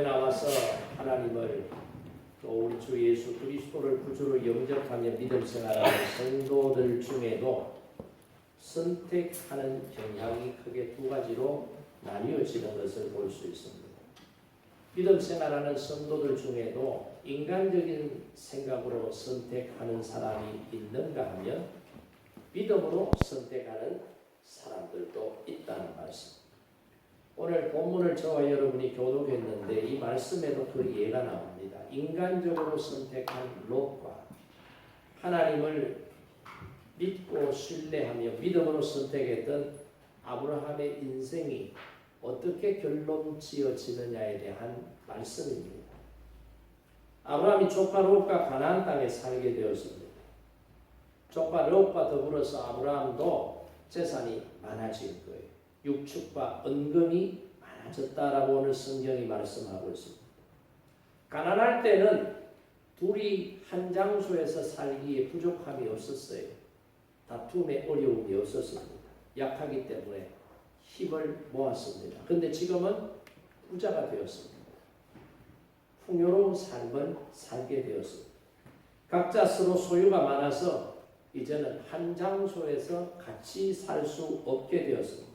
나와서 하나님을 또 우리 주 예수 그리스도를 구주로 영접하며 믿음 생활하는 성도들 중에도 선택하는 경향이 크게 두 가지로 나뉘어지는 것을 볼 수 있습니다. 믿음 생활하는 성도들 중에도 인간적인 생각으로 선택하는 사람이 있는가 하면 믿음으로 선택하는 사람들도 있다는 말씀. 오늘 본문을 저와 여러분이 교독했는데 이 말씀에도 그 예가 나옵니다. 인간적으로 선택한 롯과 하나님을 믿고 신뢰하며 믿음으로 선택했던 아브라함의 인생이 어떻게 결론 지어지느냐에 대한 말씀입니다. 아브라함이 조카 롯과 가나안 땅에 살게 되었습니다. 조카 롯과 더불어서 아브라함도 재산이 많아질 거예요. 육축과 은금이 많아졌다라고 오늘 성경이 말씀하고 있습니다. 가난할 때는 둘이 한 장소에서 살기에 부족함이 없었어요. 다툼에 어려움이 없었습니다. 약하기 때문에 힘을 모았습니다. 그런데 지금은 부자가 되었습니다. 풍요로운 삶을 살게 되었습니다. 각자 서로 소유가 많아서 이제는 한 장소에서 같이 살 수 없게 되었습니다.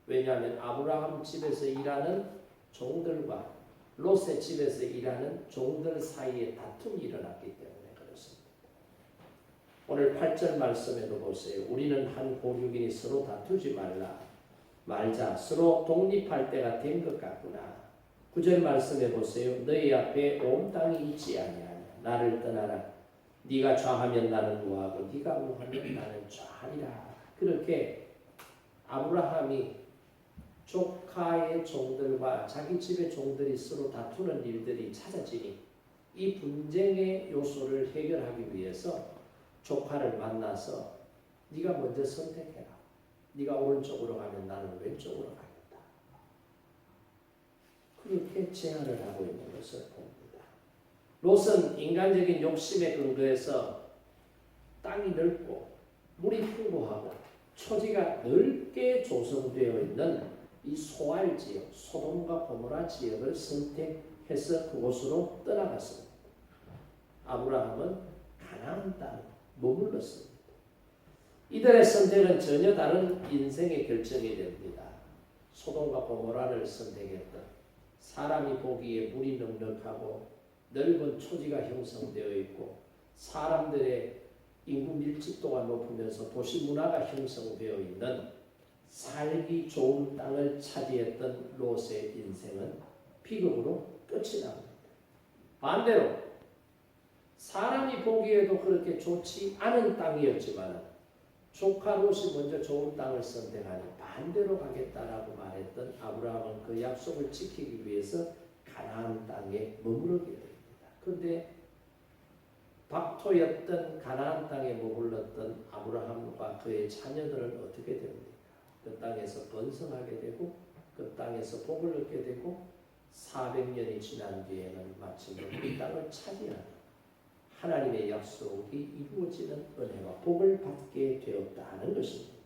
왜냐하면 아브라함 집에서 일하는 종들과 롯의 집에서 일하는 종들 사이에 다툼이 일어났기 때문에 그렇습니다. 오늘 8절 말씀에도 보세요. 우리는 한 고륙이니 서로 다투지 말자. 서로 독립할 때가 된 것 같구나. 9절 말씀에 보세요. 너희 앞에 온 땅이 있지 아니하냐. 나를 떠나라. 네가 좌하면 나는 우하고 네가 우하면 나는 좌하리라. 그렇게 아브라함이 조카의 종들과 자기 집의 종들이 서로 다투는 일들이 찾아지니 이 분쟁의 요소를 해결하기 위해서 조카를 만나서 네가 먼저 선택해라. 네가 오른쪽으로 가면 나는 왼쪽으로 가겠다. 그렇게 제안을 하고 있는 것을 봅니다. 롯은 인간적인 욕심에 근거해서 땅이 넓고 물이 풍부하고 초지가 넓게 조성되어 있는 이 소알 지역, 소돔과 고모라 지역을 선택해서 그곳으로 떠나갔습니다. 아브라함은 가나안 땅에 머물렀습니다. 이들의 선택은 전혀 다른 인생의 결정이 됩니다. 소돔과 고모라를 선택했던 사람이 보기에 물이 넉넉하고 넓은 초지가 형성되어 있고 사람들의 인구 밀집도가 높으면서 도시 문화가 형성되어 있는 살기 좋은 땅을 차지했던 롯의 인생은 비극으로 끝이 납니다. 반대로 사람이 보기에도 그렇게 좋지 않은 땅이었지만 조카 롯이 먼저 좋은 땅을 선택하니 반대로 가겠다라고 말했던 아브라함은 그 약속을 지키기 위해서 가나안 땅에 머무르게 됩니다. 그런데 박토였던 가나안 땅에 머물렀던 아브라함과 그의 자녀들은 어떻게 됩니까? 그 땅에서 번성하게 되고 그 땅에서 복을 얻게 되고 400년이 지난 뒤에는 마침내 그 땅을 차지하는 하나님의 약속이 이루어지는 은혜와 복을 받게 되었다는 것입니다.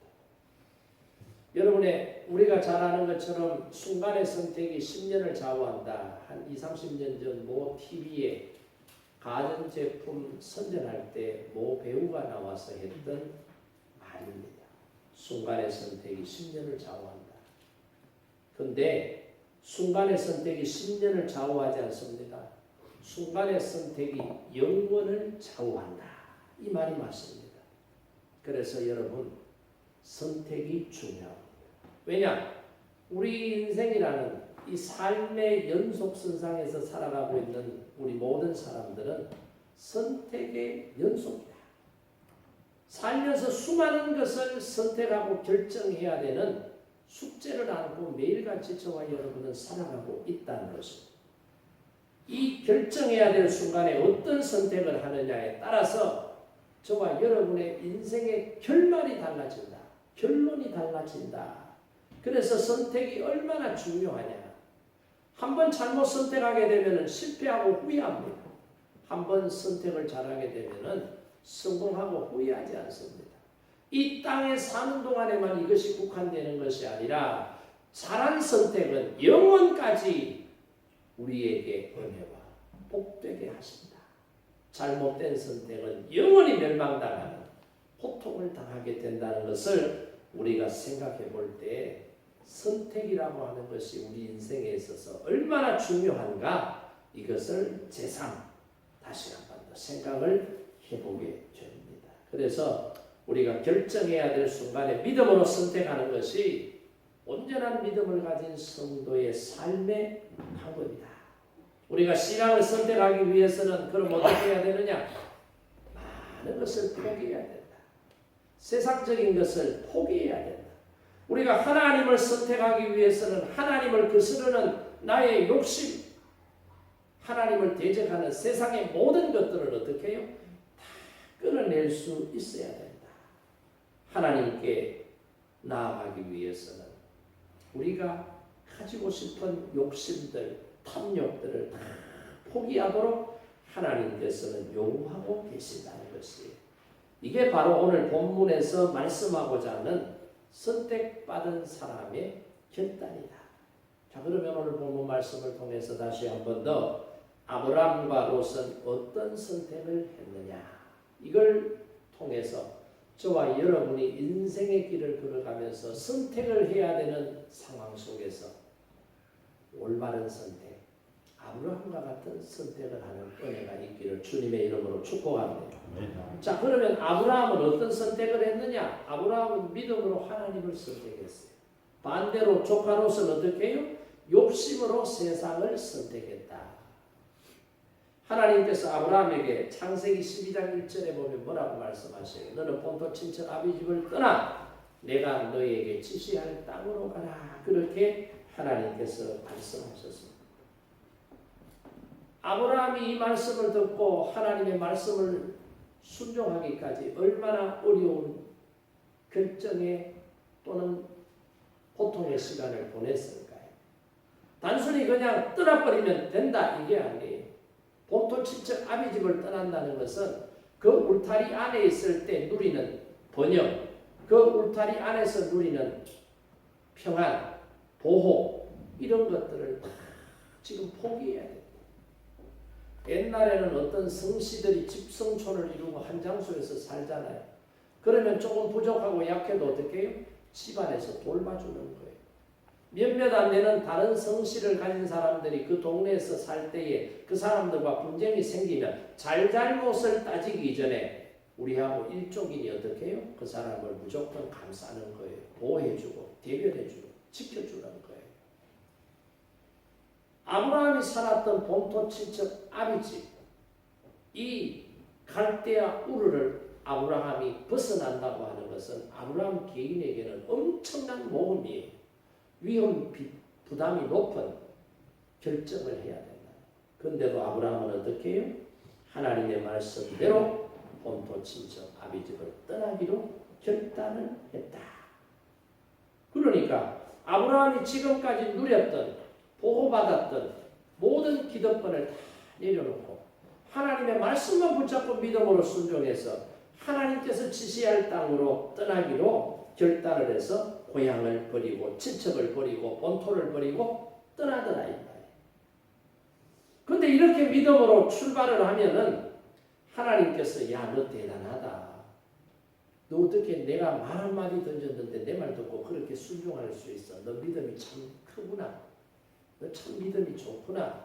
여러분의 우리가 잘 아는 것처럼 순간의 선택이 10년을 좌우한다. 한 20-30년 전 모 TV에 가전제품 선전할 때 모 배우가 나와서 했던 말입니다. 순간의 선택이 10년을 좌우한다. 그런데 순간의 선택이 10년을 좌우하지 않습니다. 순간의 선택이 영원을 좌우한다. 이 말이 맞습니다. 그래서 여러분 선택이 중요합니다. 왜냐? 우리 인생이라는 이 삶의 연속선상에서 살아가고 있는 우리 모든 사람들은 선택의 연속이다. 살면서 수많은 것을 선택하고 결정해야 되는 숙제를 안고 매일같이 저와 여러분은 살아가고 있다는 것입니다. 이 결정해야 될 순간에 어떤 선택을 하느냐에 따라서 저와 여러분의 인생의 결말이 달라진다. 결론이 달라진다. 그래서 선택이 얼마나 중요하냐. 한번 잘못 선택하게 되면 실패하고 후회합니다. 한번 선택을 잘하게 되면 성공하고 후회하지 않습니다. 이 땅에 사는 동안에만 이것이 국한되는 것이 아니라 잘한 선택은 영원까지 우리에게 은혜와 복되게 하신다. 잘못된 선택은 영원히 멸망당하는 고통을 당하게 된다는 것을 우리가 생각해 볼 때 선택이라고 하는 것이 우리 인생에 있어서 얼마나 중요한가 이것을 재상 다시 한 번 더 생각을 해보게 됩니다. 그래서 우리가 결정해야 될 순간에 믿음으로 선택하는 것이 온전한 믿음을 가진 성도의 삶의 방법이다. 우리가 신앙을 선택하기 위해서는 그럼 어떻게 해야 되느냐? 많은 것을 포기해야 된다. 세상적인 것을 포기해야 된다. 우리가 하나님을 선택하기 위해서는 하나님을 거스르는 나의 욕심, 하나님을 대적하는 세상의 모든 것들을 어떻게 해요? 다 끊어낼 수 있어야 된다. 하나님께 나아가기 위해서는 우리가 가지고 싶은 욕심들, 탐욕들을 다 포기하도록 하나님께서는 요구하고 계신다는 것이에요. 이게 바로 오늘 본문에서 말씀하고자 하는 선택받은 사람의 결단이다. 자, 그러면 오늘 본문 말씀을 통해서 다시 한 번 더 아브라함과 롯은 어떤 선택을 했느냐, 이걸 통해서 저와 여러분이 인생의 길을 걸어가면서 선택을 해야 되는 상황 속에서 올바른 선택, 아브라함과 같은 선택을 하는 은혜가 있기를 주님의 이름으로 축복합니다. 자, 그러면 아브라함은 어떤 선택을 했느냐? 아브라함은 믿음으로 하나님을 선택했어요. 반대로 조카 롯은 어떻게 해요? 욕심으로 세상을 선택했다. 하나님께서 아브라함에게 창세기 12장 1절에 보면 뭐라고 말씀하세요? 너는 본토 친척 아비 집을 떠나 내가 너에게 지시할 땅으로 가라. 그렇게 하나님께서 말씀하셨습니다. 아브라함이 이 말씀을 듣고 하나님의 말씀을 순종하기까지 얼마나 어려운 결정의 또는 고통의 시간을 보냈을까요? 단순히 그냥 떠나버리면 된다 이게 아니에요. 본토 친척 아비 집을 떠난다는 것은 그 울타리 안에 있을 때 누리는 번영, 그 울타리 안에서 누리는 평안, 보호 이런 것들을 다 지금 포기해야 됩니다. 옛날에는 어떤 성씨들이 집성촌을 이루고 한 장소에서 살잖아요. 그러면 조금 부족하고 약해도 어떻게 해요? 집안에서 돌봐주는 거예요. 몇몇 안 되는 다른 성씨를 가진 사람들이 그 동네에서 살 때에 그 사람들과 분쟁이 생기면 잘잘못을 따지기 전에 우리하고 일족인이 어떻게 해요? 그 사람을 무조건 감싸는 거예요. 보호해주고 대변해주고 지켜주는 거예요. 아브라함이 살았던 본토 친척 아비집, 이 갈대아 우르를 아브라함이 벗어난다고 하는 것은 아브라함 개인에게는 엄청난 모험이에요. 위험 부담이 높은 결정을 해야 된다. 그런데도 아브라함은 어떻게 해요? 하나님의 말씀대로 본토 친척 아비집을 떠나기로 결단을 했다. 그러니까 아브라함이 지금까지 누렸던 보호받았던 모든 기득권을 다 내려놓고 하나님의 말씀만 붙잡고 믿음으로 순종해서 하나님께서 지시할 땅으로 떠나기로 결단을 해서 고향을 버리고 친척을 버리고 본토를 버리고 떠나더라 이 말이에요. 그런데 이렇게 믿음으로 출발을 하면은 하나님께서 야, 너 대단하다. 너 어떻게 내가 말 한마디 던졌는데 내 말 듣고 그렇게 순종할 수 있어. 너 믿음이 참 크구나. 너 참 믿음이 좋구나.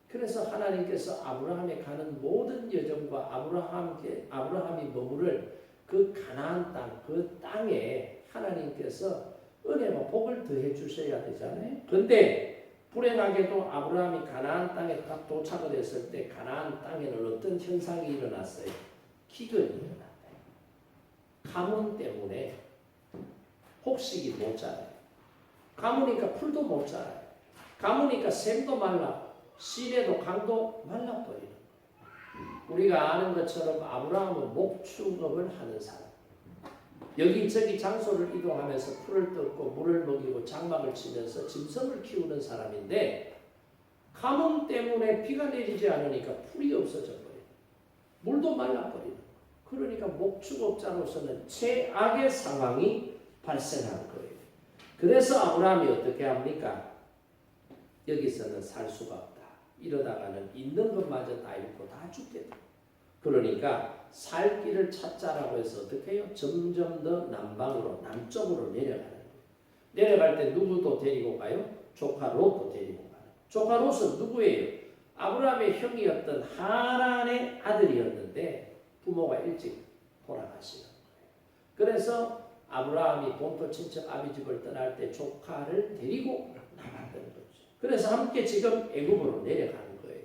그래서 하나님께서 아브라함에 가는 모든 여정과 아브라함이 머무를 그 가나안 땅, 그 땅에 하나님께서 은혜와 복을 더해 주셔야 되잖아요. 그런데 불행하게도 아브라함이 가나안 땅에 딱 도착을 했을 때 가나안 땅에는 어떤 현상이 일어났어요? 기근이 일어났어요. 가뭄 때문에 곡식이 못 자라요. 가무니까 풀도 못 자라요. 가무니까 샘도 말라, 시내도 강도 말라버리는 거예요. 우리가 아는 것처럼 아브라함은 목축업을 하는 사람. 여기저기 장소를 이동하면서 풀을 뜯고 물을 먹이고 장막을 치면서 짐승을 키우는 사람인데 가뭄 때문에 비가 내리지 않으니까 풀이 없어져 버려요. 물도 말라버리는 거예요. 그러니까 목축업자로서는 최악의 상황이 발생한 거예요. 그래서 아브라함이 어떻게 합니까? 여기서는 살 수가 없다. 이러다가는 있는 것마저 다 잃고 다 죽게 돼. 그러니까 살 길을 찾자라고 해서 어떻게 해요? 점점 더 남방으로 남쪽으로 내려가는 거예요. 내려갈 때 누구도 데리고 가요? 조카 롯도 데리고 가요. 조카 롯은 누구예요? 아브라함의 형이었던 하란의 아들이었는데 부모가 일찍 돌아가시는 거예요. 그래서 아브라함이 본토 친척 아비집을 떠날 때 조카를 데리고 나갔던 거죠. 그래서 함께 지금 애굽으로 내려가는 거예요.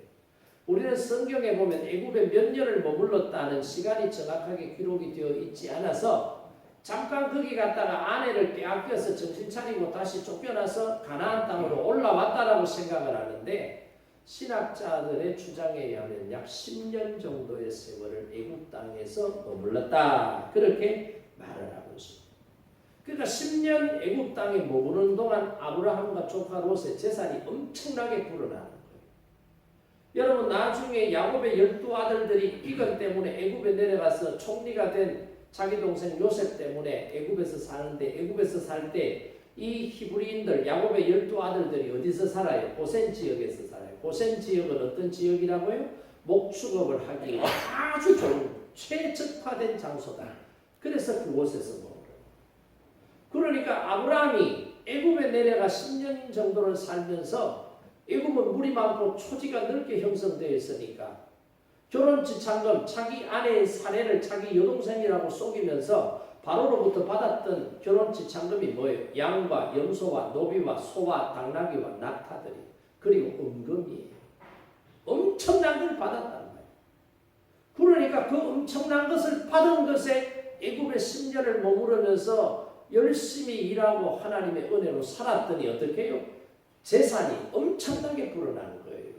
우리는 성경에 보면 애굽에 몇 년을 머물렀다는 시간이 정확하게 기록이 되어 있지 않아서 잠깐 거기 갔다가 아내를 빼앗겨서 정신 차리고 다시 쫓겨나서 가나안 땅으로 올라왔다라고 생각을 하는데 신학자들의 주장에 의하면 약 10년 정도의 세월을 애굽 땅에서 머물렀다. 그렇게 말을 하고 있습니다. 그러니까 10년 애굽 땅에 머무는 동안 아브라함과 조카 롯의 재산이 엄청나게 불어나는 거예요. 여러분 나중에 야곱의 12아들들이 비건 때문에 애굽에 내려가서 총리가 된 자기 동생 요셉 때문에 애굽에서 사는데 애굽에서 살 때 이 히브리인들 야곱의 12아들들이 어디서 살아요? 고센 지역에서 살아요. 고센 지역은 어떤 지역이라고요? 목축업을 하기 아주 좋은 최적화된 장소다. 그래서 그곳에서 머물어요. 그러니까 아브라함이 애굽에 내려가 10년 정도를 살면서 애굽은 물이 많고 초지가 넓게 형성되어 있으니까 결혼지참금 자기 아내의 사내를 자기 여동생이라고 속이면서 바로로부터 받았던 결혼지참금이 뭐예요? 양과 염소와 노비와 소와 당나귀와 낙타들이 그리고 은금이에요. 엄청난 걸 받았단 말이에요. 그러니까 그 엄청난 것을 받은 것에 애굽에 10년을 머무르면서 열심히 일하고 하나님의 은혜로 살았더니 어떻게 해요? 재산이 엄청나게 불어나는 거예요.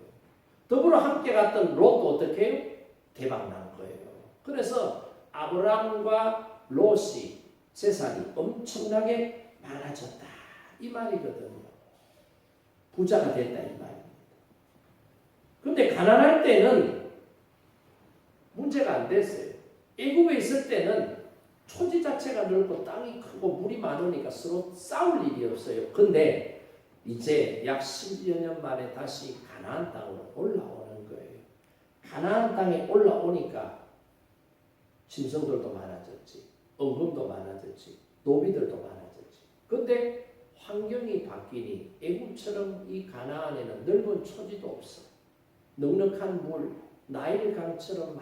더불어 함께 갔던 롯도 어떻게 해요? 대박 난 거예요. 그래서 아브라함과 롯이 재산이 엄청나게 많아졌다. 이 말이거든요. 부자가 됐다 이 말입니다. 그런데 가난할 때는 문제가 안 됐어요. 애굽에 있을 때는 초지 자체가 넓고 땅이 크고 물이 많으니까 서로 싸울 일이 없어요. 근데 이제 약 10여 년 만에 다시 가나안 땅으로 올라오는 거예요. 가나안 땅에 올라오니까 짐승들도 많아졌지. 은금도 많아졌지. 노비들도 많아졌지. 근데 환경이 바뀌니 애굽처럼 이 가나안에는 넓은 초지도 없어. 넉넉한 물, 나일 강처럼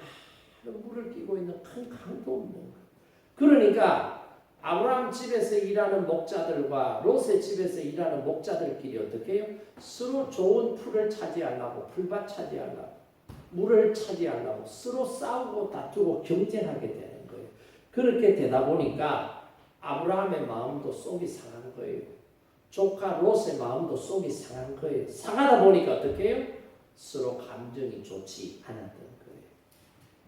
많은 물을 끼고 있는 큰 강도 없는 거야. 그러니까 아브라함 집에서 일하는 목자들과 롯의 집에서 일하는 목자들끼리 어떻게 해요? 서로 좋은 풀을 차지하려고 풀밭 차지하려고 물을 차지하려고 서로 싸우고 다투고 경쟁하게 되는 거예요. 그렇게 되다 보니까 아브라함의 마음도 속이 상한 거예요. 조카 롯의 마음도 속이 상한 거예요. 상하다 보니까 어떻게 해요? 서로 감정이 좋지 않았던 거예요.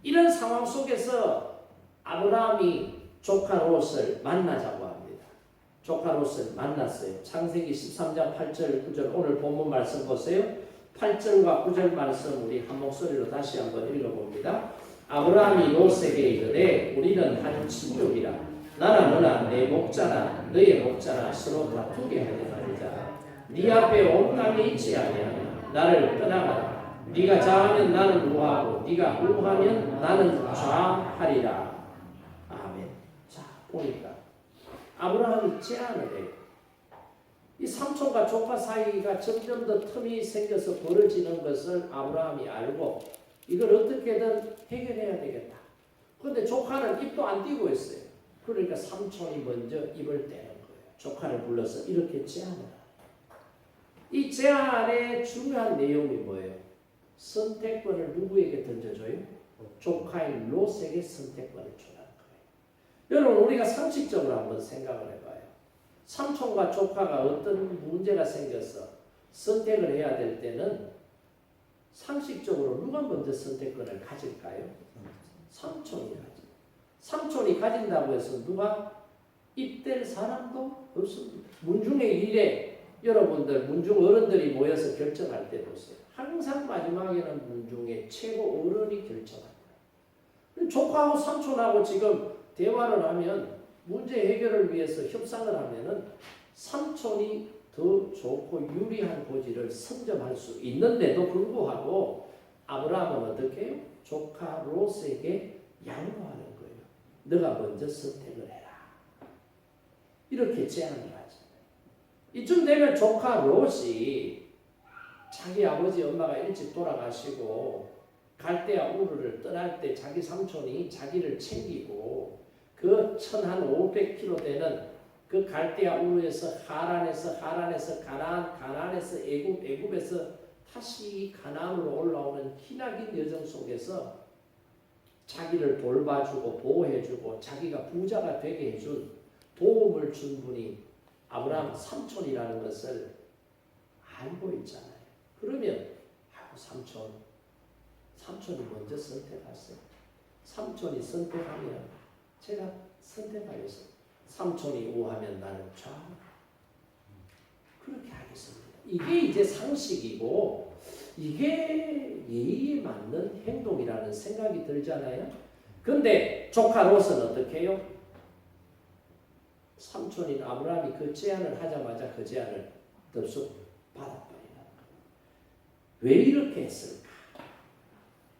이런 상황 속에서 아브라함이 조카 롯을 만나자고 합니다. 조카 롯을 만났어요. 창세기 13장 8절 9절 오늘 본문 말씀 보세요. 8절과 9절 말씀 우리 한 목소리로 다시 한번 읽어봅니다. 아브라함이 롯에게 이르되 우리는 한 친족이라 나나 너나 내 목자나 너의 목자나 서로 다투게 하지 말자. 네 앞에 온 땅이 있지 아니하냐. 나를 떠나가라. 네가 좌하면 나는 우하고 네가 우하면 나는 좌하리라. 아멘. 자 보니까 아브라함이 제안을 해요. 이 삼촌과 조카 사이가 점점 더 틈이 생겨서 벌어지는 것을 아브라함이 알고 이걸 어떻게든 해결해야 되겠다. 그런데 조카는 입도 안 띄고 있어요. 그러니까 삼촌이 먼저 입을 떼는 거예요. 조카를 불러서 이렇게 제안을 합니다. 이 제안의 중요한 내용이 뭐예요? 선택권을 누구에게 던져줘요? 조카인 롯에게 선택권을 주라는 거예요. 여러분 우리가 상식적으로 한번 생각을 해봐요. 삼촌과 조카가 어떤 문제가 생겨서 선택을 해야 될 때는 상식적으로 누가 먼저 선택권을 가질까요? 삼촌이 가지. 삼촌이 가진다고 해서 누가 입댈 사람도 없습니다. 문중의 일에 여러분들 문중 어른들이 모여서 결정할 때 보세요. 항상 마지막에는 문중의 최고 어른이 결정합니다. 조카하고 삼촌하고 지금 대화를 하면 문제 해결을 위해서 협상을 하면은 삼촌이 더 좋고 유리한 고지를 선점할 수 있는데도 불구하고 아브라함은 어떻게 해요? 조카 롯에게 양보하는 거예요. 너가 먼저 선택을 해라. 이렇게 제안을 하죠. 이쯤 되면 조카 롯이 자기 아버지 엄마가 일찍 돌아가시고 갈대아 우르를 떠날 때 자기 삼촌이 자기를 챙기고 그 1500km 되는 그 갈대아 우르에서 하란에서 가나안에서 애굽에서 다시 가나안으로 올라오는 희나긴 여정 속에서 자기를 돌봐주고 보호해주고 자기가 부자가 되게 해준 도움을 준 분이 아브라함 삼촌이라는 것을 알고 있잖아요. 그러면 삼촌이 먼저 선택하세요. 삼촌이 선택하면 제가 선택하겠습니다. 삼촌이 오하면 나는 좌. 그렇게 하겠습니다. 이게 이제 상식이고 이게 예의에 맞는 행동이라는 생각이 들잖아요. 근데 조카 롯은 어떻게 해요? 삼촌인 아브라함이 그 제안을 하자마자 그 제안을 덥석 받아버리는 거예요. 왜 이렇게 했을까?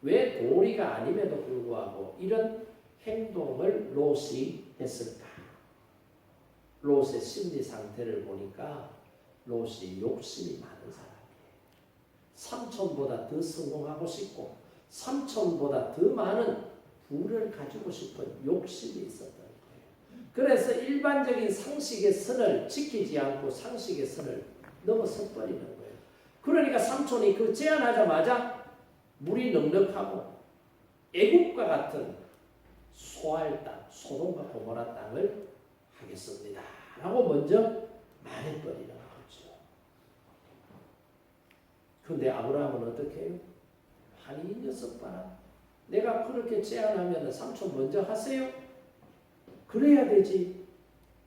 왜 도리가 아님에도 불구하고 이런 행동을 롯이 했을까? 롯의 심리 상태를 보니까 롯이 욕심이 많은 사람이에요. 삼촌보다 더 성공하고 싶고 삼촌보다 더 많은 부를 가지고 싶은 욕심이 있었던 거예요. 그래서 일반적인 상식의 선을 지키지 않고 상식의 선을 넘어서 버리는 거예요. 그러니까 삼촌이 그 제안하자마자 물이 넉넉하고 애국과 같은 소알 땅, 소돔과 고모라 땅을 하겠습니다. 라고 먼저 말해버리는 거죠. 근데 아브라함은 어떻게 해요? 아니 이 녀석 봐라. 내가 그렇게 제안하면 삼촌 먼저 하세요. 그래야 되지.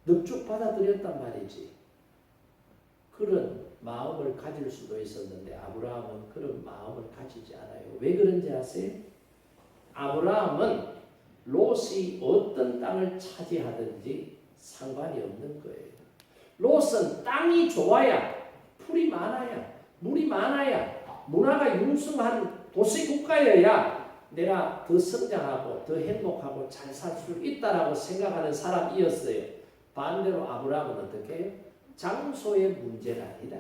넉죽 받아들였단 말이지. 그런 마음을 가질 수도 있었는데 아브라함은 그런 마음을 가지지 않아요. 왜 그런지 아세요? 아브라함은 롯이 어떤 땅을 차지하든지 상관이 없는 거예요. 롯은 땅이 좋아야, 풀이 많아야, 물이 많아야, 문화가 융성한 도시국가여야 내가 더 성장하고 더 행복하고 잘 살 수 있다라고 생각하는 사람이었어요. 반대로 아브라함은 어떻게 해요? 장소의 문제가 아니다.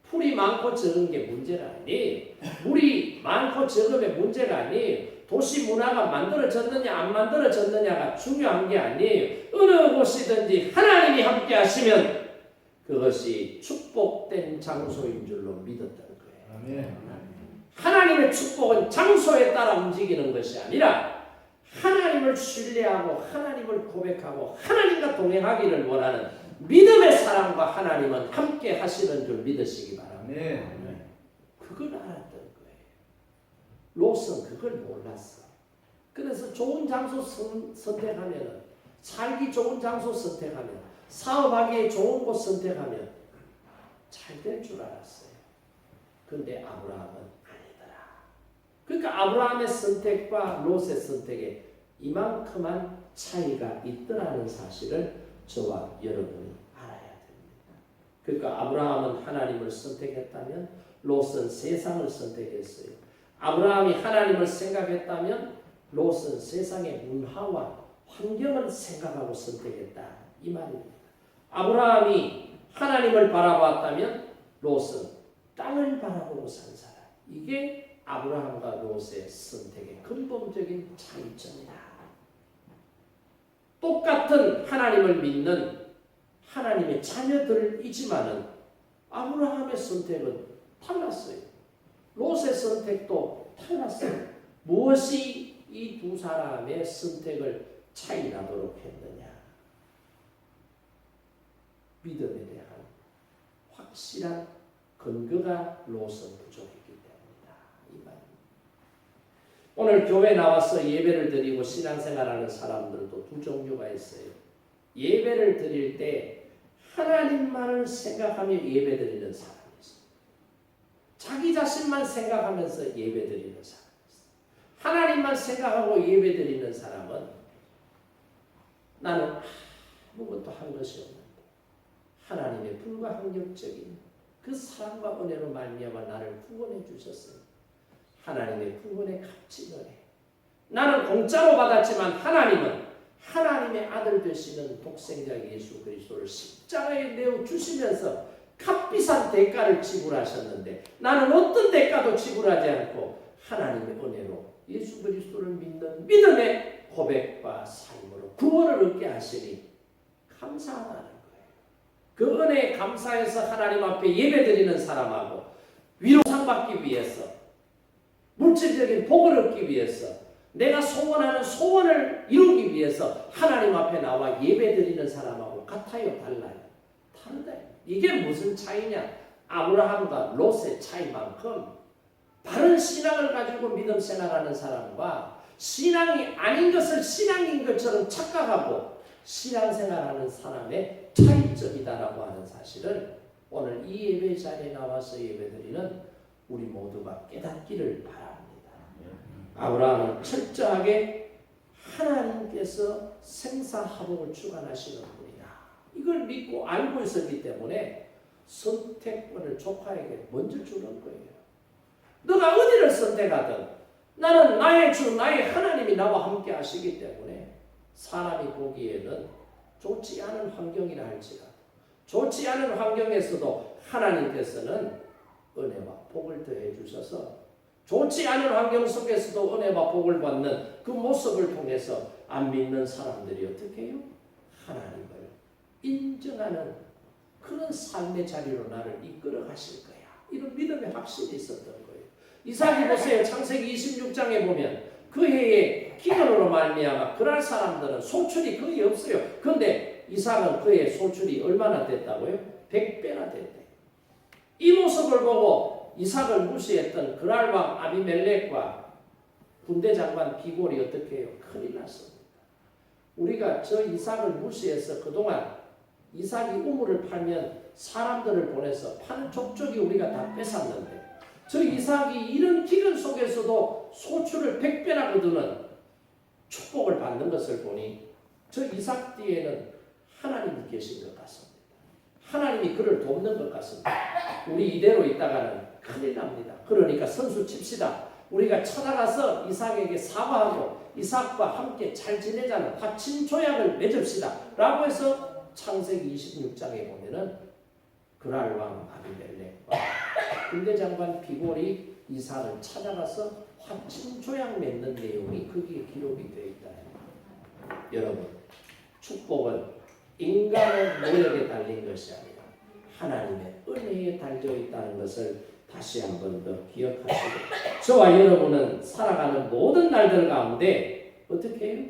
풀이 많고 적은 게 문제가 아니에요. 물이 많고 적음의 문제가 아니에요. 도시 문화가 만들어졌느냐 안 만들어졌느냐가 중요한 게 아니에요. 어느 곳이든지 하나님이 함께 하시면 그것이 축복된 장소인 줄로 믿었다는 거예요. 아멘. 하나님의 축복은 장소에 따라 움직이는 것이 아니라 하나님을 신뢰하고 하나님을 고백하고 하나님과 동행하기를 원하는 믿음의 사람과 하나님은 함께 하시는 줄 믿으시기 바랍니다. 아멘. 그걸 알았던 거예요. 롯은 그걸 몰랐어. 그래서 좋은 장소 선택하면, 살기 좋은 장소 선택하면, 사업하기에 좋은 곳 선택하면 잘 될 줄 알았어요. 근데 아브라함은 아니더라. 그러니까 아브라함의 선택과 롯의 선택에 이만큼만 차이가 있더라는 사실을 저와 여러분이 알아야 됩니다. 그러니까 아브라함은 하나님을 선택했다면 롯은 세상을 선택했어요. 아브라함이 하나님을 생각했다면 롯은 세상의 문화와 환경을 생각하고 선택했다. 이 말입니다. 아브라함이 하나님을 바라봤다면 롯은 땅을 바라보고 산 사람. 이게 아브라함과 롯의 선택의 근본적인 차이점이다. 똑같은 하나님을 믿는 하나님의 자녀들이지만은 아브라함의 선택은 달랐어요. 롯의 선택도 달랐어요. 무엇이 이 두 사람의 선택을 차이 나도록 했느냐? 믿음에 대한 확실한 근거가 롯은 부족했기 때문이다. 이 말입니다. 오늘 교회 나와서 예배를 드리고 신앙생활하는 사람들도 두 종류가 있어요. 예배를 드릴 때 하나님만을 생각하며 예배 드리는 사람이 있어요. 자기 자신만 생각하면서 예배 드리는 사람이 있어요. 하나님만 생각하고 예배 드리는 사람은 나는 아무것도 한 것이 없는데 하나님의 불가항력적인 그 사랑과 은혜로 말미암아 나를 구원해 주셨어요. 하나님의 구원의 값진 은혜. 나는 공짜로 받았지만 하나님은 하나님의 아들 되시는 독생자 예수 그리스도를 십자가에 내어 주시면서 값비싼 대가를 지불하셨는데 나는 어떤 대가도 지불하지 않고 하나님의 은혜로 예수 그리스도를 믿는 믿음의 고백과 삶으로 구원을 얻게 하시니 감사하다는 거예요. 그 은혜에 감사해서 하나님 앞에 예배드리는 사람하고 위로상 받기 위해서 물질적인 복을 얻기 위해서 내가 소원하는 소원을 이루기 위해서 하나님 앞에 나와 예배드리는 사람하고 같아요? 달라요? 다르다. 이게 무슨 차이냐? 아브라함과 롯의 차이만큼 바른 신앙을 가지고 믿음 생활하는 사람과 신앙이 아닌 것을 신앙인 것처럼 착각하고 신앙생활하는 사람의 차이점이다라고 하는 사실을 오늘 이 예배 자리에 나와서 예배드리는 우리 모두가 깨닫기를 바랍니다. 아브라함은 철저하게 하나님께서 생사화복을 주관하시는 분이다. 이걸 믿고 알고 있었기 때문에 선택권을 조카에게 먼저 주는 거예요. 너가 어디를 선택하든 나는 나의 주 나의 하나님이 나와 함께 하시기 때문에 사람이 보기에는 좋지 않은 환경이라 할지라도 좋지 않은 환경에서도 하나님께서는 은혜와 복을 더해 주셔서 좋지 않은 환경 속에서도 은혜와 복을 받는 그 모습을 통해서 안 믿는 사람들이 어떻게 해요? 하나님을 인정하는 그런 삶의 자리로 나를 이끌어 가실 거야. 이런 믿음의 확신이 있었던 거예요. 이삭이 보세요. 창세기 26장에 보면 그 해에 기근으로 말미암아 그럴 사람들은 소출이 거의 없어요. 그런데 이삭은 그의 소출이 얼마나 됐다고요? 100배나 됐대. 이 모습을 보고 이삭을 무시했던 그랄 왕 아비멜렉과 군대 장관 비골이 어떻게 해요? 큰일 났습니다. 우리가 저 이삭을 무시해서 그동안 이삭이 우물을 팔면 사람들을 보내서 파는 족족이 우리가 다 뺏었는데 저 이삭이 이런 기근 속에서도 소출을 100배나 거두는 축복을 받는 것을 보니 저 이삭 뒤에는 하나님이 계신 것 같습니다. 하나님이 그를 돕는 것 같습니다. 우리 이대로 있다가는 큰일 납니다. 그러니까 선수 칩시다. 우리가 찾아가서 이삭에게 사과하고 이삭과 함께 잘 지내자는 화친 조약을 맺읍시다. 라고 해서 창세기 26장에 보면은 그랄 왕 아비멜렉과 군대 장관 비골이 이삭을 찾아가서 화친 조약 맺는 내용이 거기에 기록이 되어 있다. 여러분, 축복은 인간의 노력에 달린 것이 아니라 하나님의 은혜에 달려 있다는 것을 다시 한 번 더 기억하시고 저와 여러분은 살아가는 모든 날들 가운데 어떻게 해요?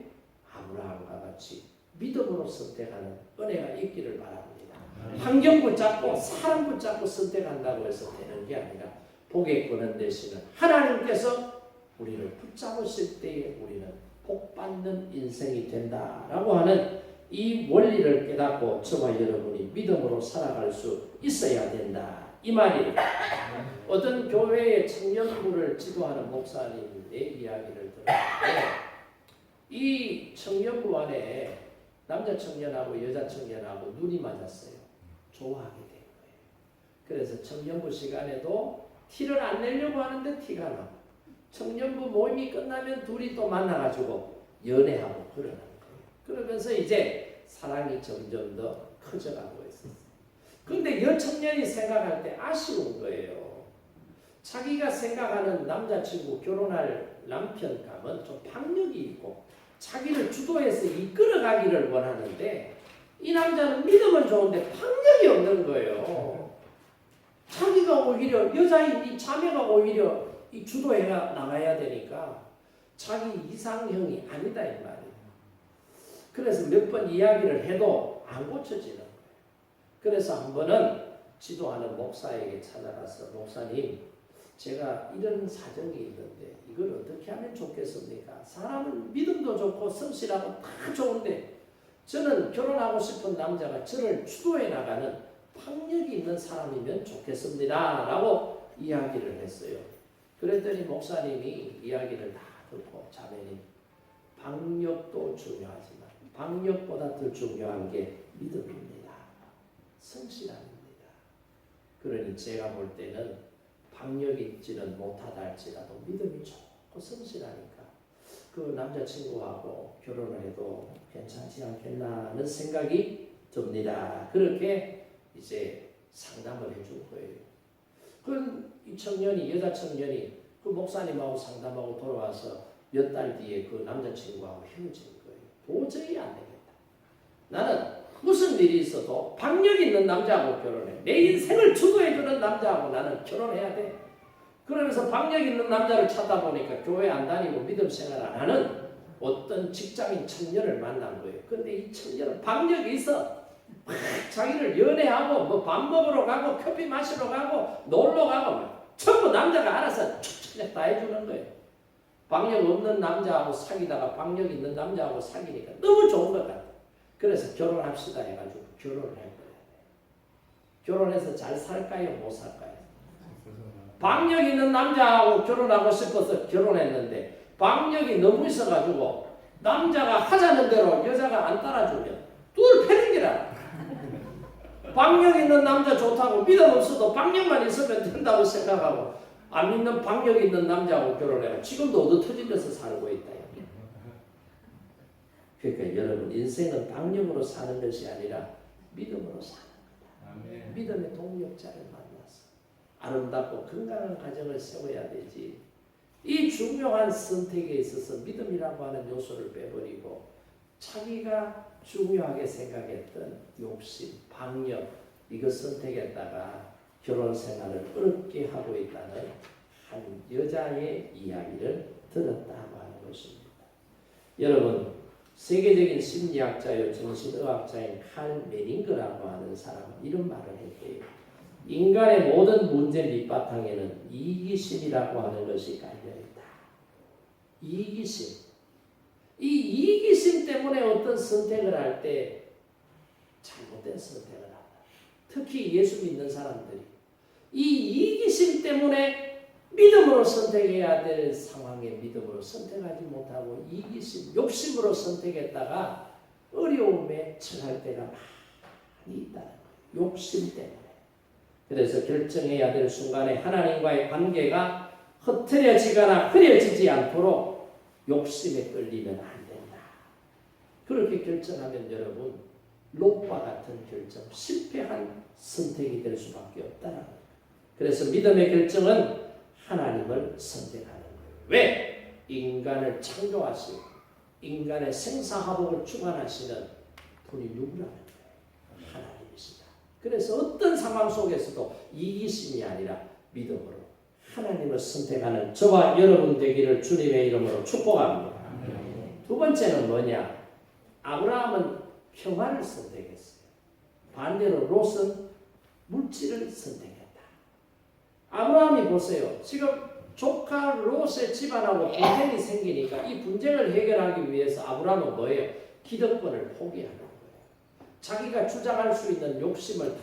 아브라함과 같이 믿음으로 선택하는 은혜가 있기를 바랍니다. 환경 붙잡고 사람 붙잡고 선택한다고 해서 되는 게 아니라 복의 권한 되시는 하나님께서 우리를 붙잡으실 때에 우리는 복 받는 인생이 된다라고 하는 이 원리를 깨닫고 저와 여러분이 믿음으로 살아갈 수 있어야 된다. 이 말이에요. 어떤 교회의 청년부를 지도하는 목사님의 이야기를 들었는데 이 청년부 안에 남자 청년하고 여자 청년하고 눈이 맞았어요. 좋아하게 된 거예요. 그래서 청년부 시간에도 티를 안 내려고 하는데 티가 나고 청년부 모임이 끝나면 둘이 또 만나가지고 연애하고 그러는 거예요. 그러면서 이제 사랑이 점점 더 커져가고 있었어요. 그런데 여청년이 생각할 때 아쉬운 거예요. 자기가 생각하는 남자친구 결혼할 남편감은 좀 박력이 있고 자기를 주도해서 이끌어가기를 원하는데 이 남자는 믿음은 좋은데 박력이 없는 거예요. 자기가 오히려 여자인 이 자매가 오히려 이 주도해 나가야 되니까 자기 이상형이 아니다 이 말이에요. 그래서 몇 번 이야기를 해도 안 고쳐지는 거예요. 그래서 한 번은 지도하는 목사에게 찾아가서 목사님 제가 이런 사정이 있는데 이걸 어떻게 하면 좋겠습니까? 사람은 믿음도 좋고 성실하고 다 좋은데 저는 결혼하고 싶은 남자가 저를 주도해 나가는 박력이 있는 사람이면 좋겠습니다. 라고 이야기를 했어요. 그랬더니 목사님이 이야기를 다 듣고 자매님 박력도 중요하지만 박력보다 더 중요한 게 믿음입니다. 성실합니다. 그러니 제가 볼 때는 박력 있지는 못하다 할지라도 믿음이 좋고 성실하니까 그 남자친구하고 결혼을 해도 괜찮지 않겠나 하는 생각이 듭니다. 그렇게 이제 상담을 해줄 거예요. 이 청년이, 여자 청년이 그 목사님하고 상담하고 돌아와서 몇 달 뒤에 그 남자친구하고 헤어진 거예요. 도저히 안 되겠다. 나는 무슨 일이 있어도 박력 있는 남자하고 결혼해. 내 인생을 주도해주는 남자하고 나는 결혼해야 돼. 그러면서 박력 있는 남자를 찾다 보니까 교회 안 다니고 믿음 생활 안 하는 어떤 직장인 청년을 만난 거예요. 근데 이 청년은 박력이 있어. 자기를 연애하고 뭐 밥 먹으러 가고 커피 마시러 가고 놀러 가고 전부 남자가 알아서 촉촉 다 해주는 거예요. 박력 없는 남자하고 사귀다가 박력 있는 남자하고 사귀니까 너무 좋은 것 같아. 그래서 결혼합시다 해가지고 결혼을 한 거예요. 결혼해서 잘 살까요? 못 살까요? 박력 있는 남자하고 결혼하고 싶어서 결혼했는데 박력이 너무 있어가지고 남자가 하자는 대로 여자가 안 따라주면 둘 패는 기라. 박력 있는 남자 좋다고 믿음 없어도 박력만 있으면 된다고 생각하고 안 믿는 박력 있는 남자하고 결혼해요. 지금도 얻어터지면서 살고 있다. 그러니까 여러분 인생은 박력으로 사는 것이 아니라 믿음으로 사는 거다. 아멘. 믿음의 동력자를 만나서 아름답고 건강한 가정을 세워야 되지. 이 중요한 선택에 있어서 믿음이라고 하는 요소를 빼버리고 자기가 중요하게 생각했던 욕심, 박력 이거 선택했다가 결혼 생활을 어렵게 하고 있다는 한 여자의 이야기를 들었다고 하는 것입니다. 여러분 세계적인 심리학자요 정신의학자인 칼 메링거라고 하는 사람은 이런 말을 했대요. 인간의 모든 문제 밑바탕에는 이기심이라고 하는 것이 깔려있다. 이기심. 이 이기심 때문에 어떤 선택을 할 때 잘못된 선택을 한다. 특히 예수 믿는 사람들이 이 이기심 때문에 믿음으로 선택해야 될 상황에 믿음으로 선택하지 못하고 이기심, 욕심으로 선택했다가 어려움에 처할 때가 많이 있다는 거예요. 욕심 때문에. 그래서 결정해야 될 순간에 하나님과의 관계가 흐트러지거나 흐려지지 않도록 욕심에 끌리면 안 된다. 그렇게 결정하면 여러분 롯과 같은 결정, 실패한 선택이 될 수밖에 없다는 거예요. 그래서 믿음의 결정은 하나님을 선택하는 거예요. 왜? 인간을 창조하시고 인간의 생사화복을 주관하시는 분이 누구라는 거예요? 하나님이시다. 그래서 어떤 상황 속에서도 이기심이 아니라 믿음으로 하나님을 선택하는 저와 여러분 되기를 주님의 이름으로 축복합니다. 두 번째는 뭐냐? 아브라함은 평화를 선택했어요. 반대로 롯은 물질을 선택했다. 아브라함이 보세요. 지금 조카 롯의 집안하고 분쟁이 생기니까 이 분쟁을 해결하기 위해서 아브라함은 뭐예요? 기득권을 포기하는 거예요. 자기가 주장할 수 있는 욕심을 다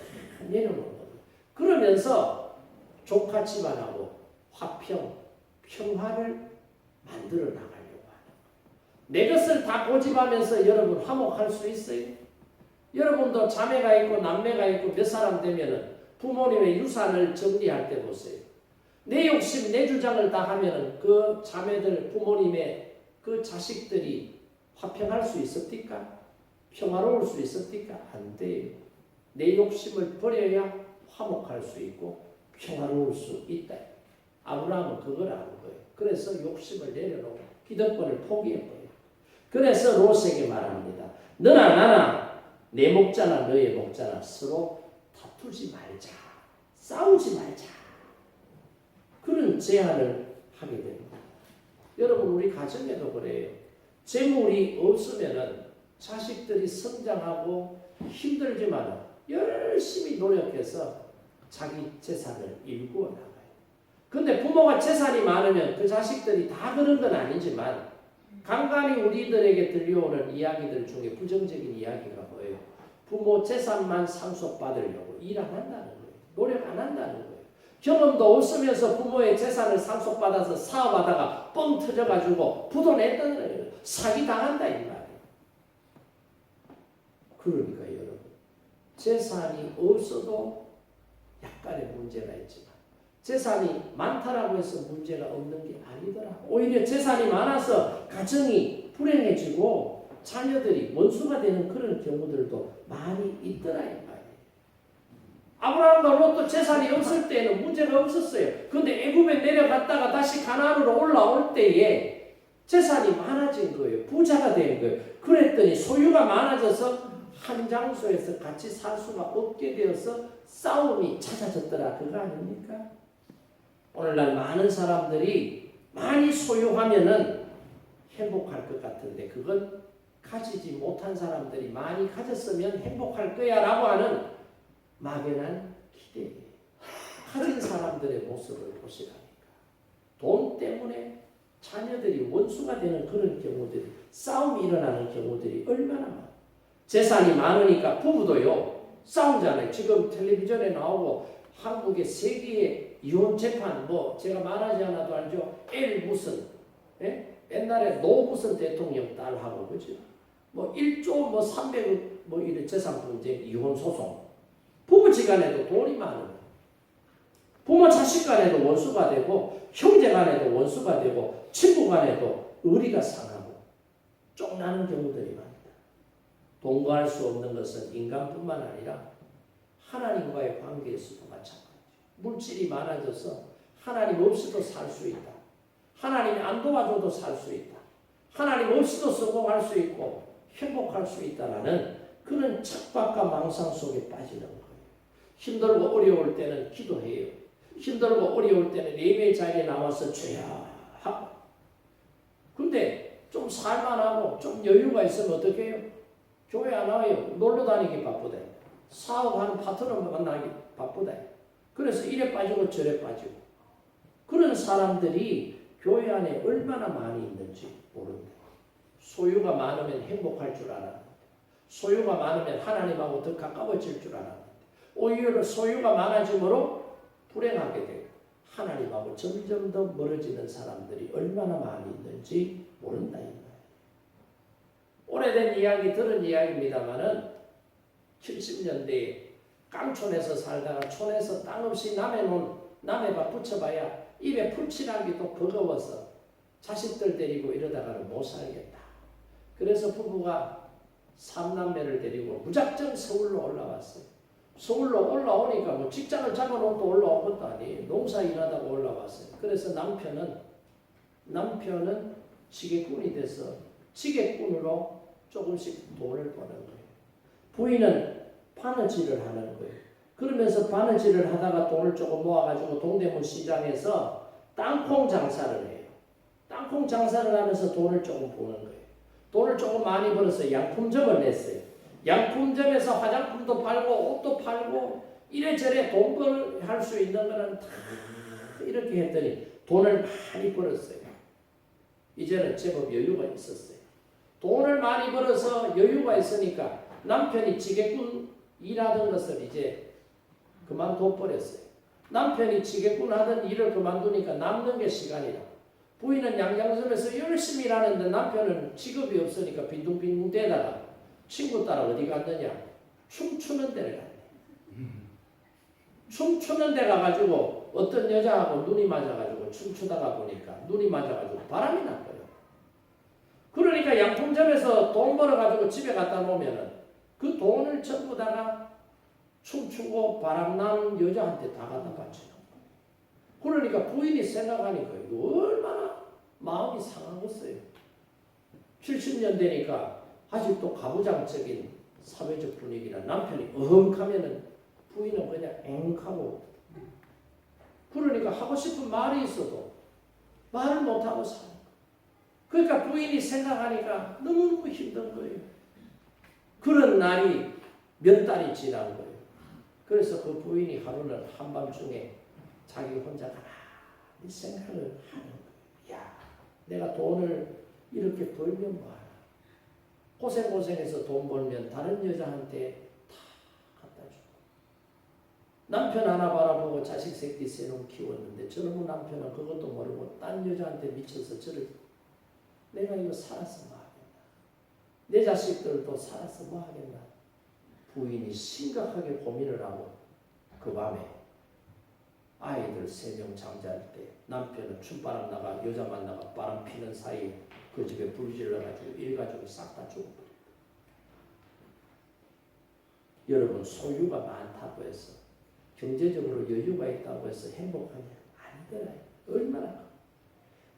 내려놓는 거예요. 그러면서 조카 집안하고 평화를 만들어 나가려고 하는 거예요. 내 것을 다 고집하면서 여러분 화목할 수 있어요? 여러분도 자매가 있고 남매가 있고 몇 사람 되면은 부모님의 유산을 정리할 때 보세요. 내 욕심, 내 주장을 다 하면은 그 자매들, 부모님의 그 자식들이 화평할 수 있었을까? 평화로울 수 있었을까? 안 돼요. 내 욕심을 버려야 화목할 수 있고 평화로울 수 있다. 아브라함은 그걸 아는 거예요. 그래서 욕심을 내려놓고 기득권을 포기해버려요. 그래서 롯에게 말합니다. 너나 나나 내 목자나 너의 목자나 서로 다투지 말자. 싸우지 말자. 그런 제안을 하게 됩니다. 여러분 우리 가정에도 그래요. 재물이 없으면은 자식들이 성장하고 힘들지만 열심히 노력해서 자기 재산을 일구어 나가요. 근데 부모가 재산이 많으면 그 자식들이 다 그런 건 아니지만 간간히 우리들에게 들려오는 이야기들 중에 부정적인 이야기가 뭐예요? 부모 재산만 상속받으려고 일 안 한다는 거예요. 노력 안 한다는 거예요. 경험도 없으면서 부모의 재산을 상속받아서 사업하다가 뻥 터져가지고 부도 냈다는 거예요. 사기당한다 이 말이에요. 그러니까 여러분 재산이 없어도 약간의 문제가 있지만 재산이 많다라고 해서 문제가 없는 게 아니더라. 오히려 재산이 많아서 가정이 불행해지고 자녀들이 원수가 되는 그런 경우들도 많이 있더라 이 말이에요. 아브라함과 롯도 재산이 없을 때는 문제가 없었어요. 그런데 애굽에 내려갔다가 다시 가나안으로 올라올 때에 재산이 많아진 거예요. 부자가 된 거예요. 그랬더니 소유가 많아져서 한 장소에서 같이 살 수가 없게 되어서 싸움이 찾아졌더라. 그거 아닙니까? 오늘날 많은 사람들이 많이 소유하면은 행복할 것 같은데 그건 가지지 못한 사람들이 많이 가졌으면 행복할 거야 라고 하는 막연한 기대예요. 가진 사람들의 모습을 보시라니까. 돈 때문에 자녀들이 원수가 되는 그런 경우들이, 싸움이 일어나는 경우들이 얼마나 많아요. 재산이 많으니까 부부도요 싸우잖아요. 지금 텔레비전에 나오고 한국의 세계의 이혼 재판 뭐 제가 말하지 않아도 알죠. L 무슨 옛날에 노 무슨 대통령 딸하고 그죠. 뭐 1조 뭐 300억 뭐 이런 재산 분쟁 이혼 소송. 부부지간에도 돈이 많은 부모 자식 간에도 원수가 되고 형제 간에도 원수가 되고 친구 간에도 의리가 상하고 쫑나는 경우들이 많다. 동거할 수 없는 것은 인간뿐만 아니라 하나님과의 관계에서도 마찬가지죠. 물질이 많아져서 하나님 없이도 살 수 있다. 하나님이 안 도와줘도 살 수 있다. 하나님 없이도 성공할 수 있고 행복할 수 있다라는 그런 착각과 망상 속에 빠지는 거예요. 힘들고 어려울 때는 기도해요. 힘들고 어려울 때는 예배 자리에 나와서 죄야 하고. 근데 좀 살만하고 좀 여유가 있으면 어떻게 해요? 교회 안 와요. 놀러 다니기 바쁘다. 사업하는 파트너 만나기 바쁘다. 그래서 이래 빠지고 저래 빠지고. 그런 사람들이 교회 안에 얼마나 많이 있는지 모른다. 소유가 많으면 행복할 줄 알았는데 소유가 많으면 하나님하고 더 가까워질 줄 알았는데 오히려 소유가 많아짐으로 불행하게 되고 하나님하고 점점 더 멀어지는 사람들이 얼마나 많이 있는지 모른다 이 말이에요. 오래된 이야기 들은 이야기입니다만은 70년대에 깡촌에서 살다가 촌에서 땅 없이 남의 밥 붙여봐야 입에 풀칠하기도 버거워서 자식들 데리고 이러다가는 못 살겠다. 그래서 부부가 3남매를 데리고 무작정 서울로 올라왔어요. 서울로 올라오니까 뭐 직장을 잡아놓고 올라온 것도 아니에요. 농사 일하다가 올라왔어요. 그래서 남편은 지게꾼이 돼서 지게꾼으로 조금씩 돈을 버는 거예요. 부인은 바느질을 하는 거예요. 그러면서 바느질을 하다가 돈을 조금 모아가지고 동대문 시장에서 땅콩 장사를 해요. 땅콩 장사를 하면서 돈을 조금 버는 거예요. 돈을 조금 많이 벌어서 양품점을 냈어요. 양품점에서 화장품도 팔고 옷도 팔고 이래저래 돈 벌 수 있는 거는 다 이렇게 했더니 돈을 많이 벌었어요. 이제는 제법 여유가 있었어요. 돈을 많이 벌어서 여유가 있으니까 남편이 지게꾼 일하던 것을 이제 그만둬버렸어요. 남편이 지게꾼 하던 일을 그만두니까 남는 게 시간이라. 부인은 양장점에서 열심히 일하는데 남편은 직업이 없으니까 빈둥빈둥 대다가 친구 따라 어디 갔느냐? 춤추는 데를 갔네. 춤추는 데 가가지고 어떤 여자하고 눈이 맞아가지고 춤추다가 보니까 눈이 맞아가지고 바람이 났거든요. 그러니까 양품점에서 돈 벌어가지고 집에 갖다 놓으면은 그 돈을 전부 다가 춤추고 바람난 여자한테 다 갖다 바치는 거예요. 그러니까 부인이 생각하니까 이거 얼마나 마음이 상하겠어요. 70년 되니까 아직도 가부장적인 사회적 분위기라 남편이 어흥하면은 부인은 그냥 앵하고 그러니까 하고 싶은 말이 있어도 말을 못하고 사는 거예요. 그러니까 부인이 생각하니까 너무너무 힘든 거예요. 그런 날이 몇 달이 지난 거예요. 그래서 그 부인이 하루는 한밤중에 자기 혼자 가만히 생각을 하는 거예요. 야, 내가 돈을 이렇게 벌면 뭐하나. 고생해서 돈 벌면 다른 여자한테 다 갖다 주고. 남편 하나 바라보고 자식 새끼 세 놈 키웠는데 저놈의 남편은 그것도 모르고 딴 여자한테 미쳐서 저를 내가 이거 살아서 뭐 하겠나. 내 자식들도 살아서 뭐 하겠나. 부인이 심각하게 고민을 하고 그 밤에 아이들 3명 잠잘 때 남편은 춤바람 나가 여자 만나가 바람 피는 사이에 그 집에 불 질러가지고 일가족이 싹 다 죽어버렸다. 여러분, 소유가 많다고 해서 경제적으로 여유가 있다고 해서 행복하냐? 아니더라. 얼마나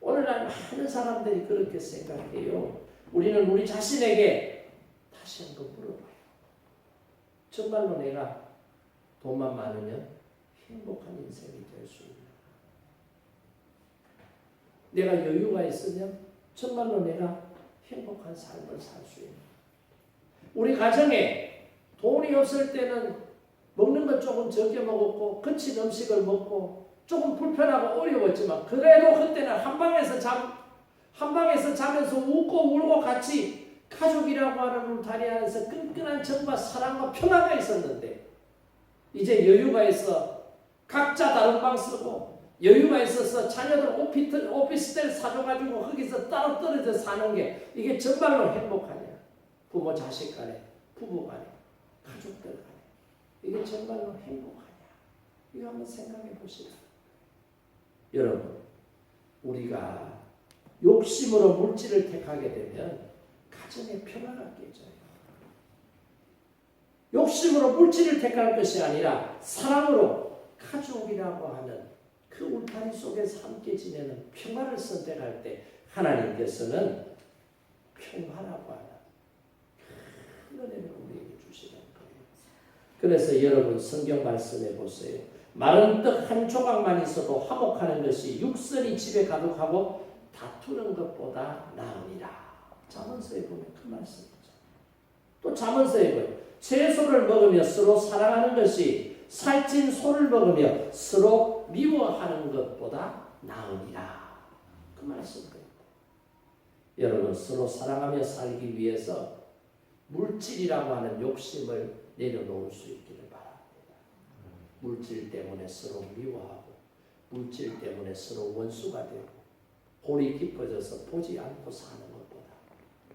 오늘날 많은 사람들이 그렇게 생각해요. 우리는 우리 자신에게 다시 한번 물어봐요. 정말로 내가 돈만 많으면 행복한 인생이 될 수 있나? 내가 여유가 있으면 정말로 내가 행복한 삶을 살 수 있나? 우리 가정에 돈이 없을 때는 먹는 것 조금 적게 먹었고 거친 음식을 먹고 조금 불편하고 어려웠지만 그래도 그때는 한방에서 자면서 웃고 울고 같이 가족이라고 하는 울타리 안에서 끈끈한 정과 사랑과 평화가 있었는데 이제 여유가 있어 각자 다른 방 쓰고 여유가 있어서 자녀들 오피스텔 사줘가지고 거기서 따로 떨어져 사는 게 이게 정말로 행복하냐? 부모 자식 간에 부부 간에 가족들 간에 이게 정말로 행복하냐? 이거 한번 생각해 보시라. 여러분, 우리가 욕심으로 물질을 택하게 되면 가정의 평화가 깨져요. 욕심으로 물질을 택할 것이 아니라 사랑으로 가족이라고 하는 그 울타리 속에서 함께 지내는 평화를 선택할 때 하나님께서는 평화라고 하는 큰 은혜를 우리에게 주시는 거예요. 그래서 여러분 성경 말씀해 보세요. 마른 떡 한 조각만 있어도 화목하는 것이 육선이 집에 가득하고 다투는 것보다 나으니라. 잠언서에 보면 그 말씀이죠. 또 잠언서에 보면 채소를 먹으며 서로 사랑하는 것이 살찐 소를 먹으며 서로 미워하는 것보다 나으니라. 그 말씀이에요. 여러분, 서로 사랑하며 살기 위해서 물질이라고 하는 욕심을 내려놓을 수 있기를 바랍니다. 물질 때문에 서로 미워하고 물질 때문에 서로 원수가 되고 골이 깊어져서 보지 않고 사는 것보다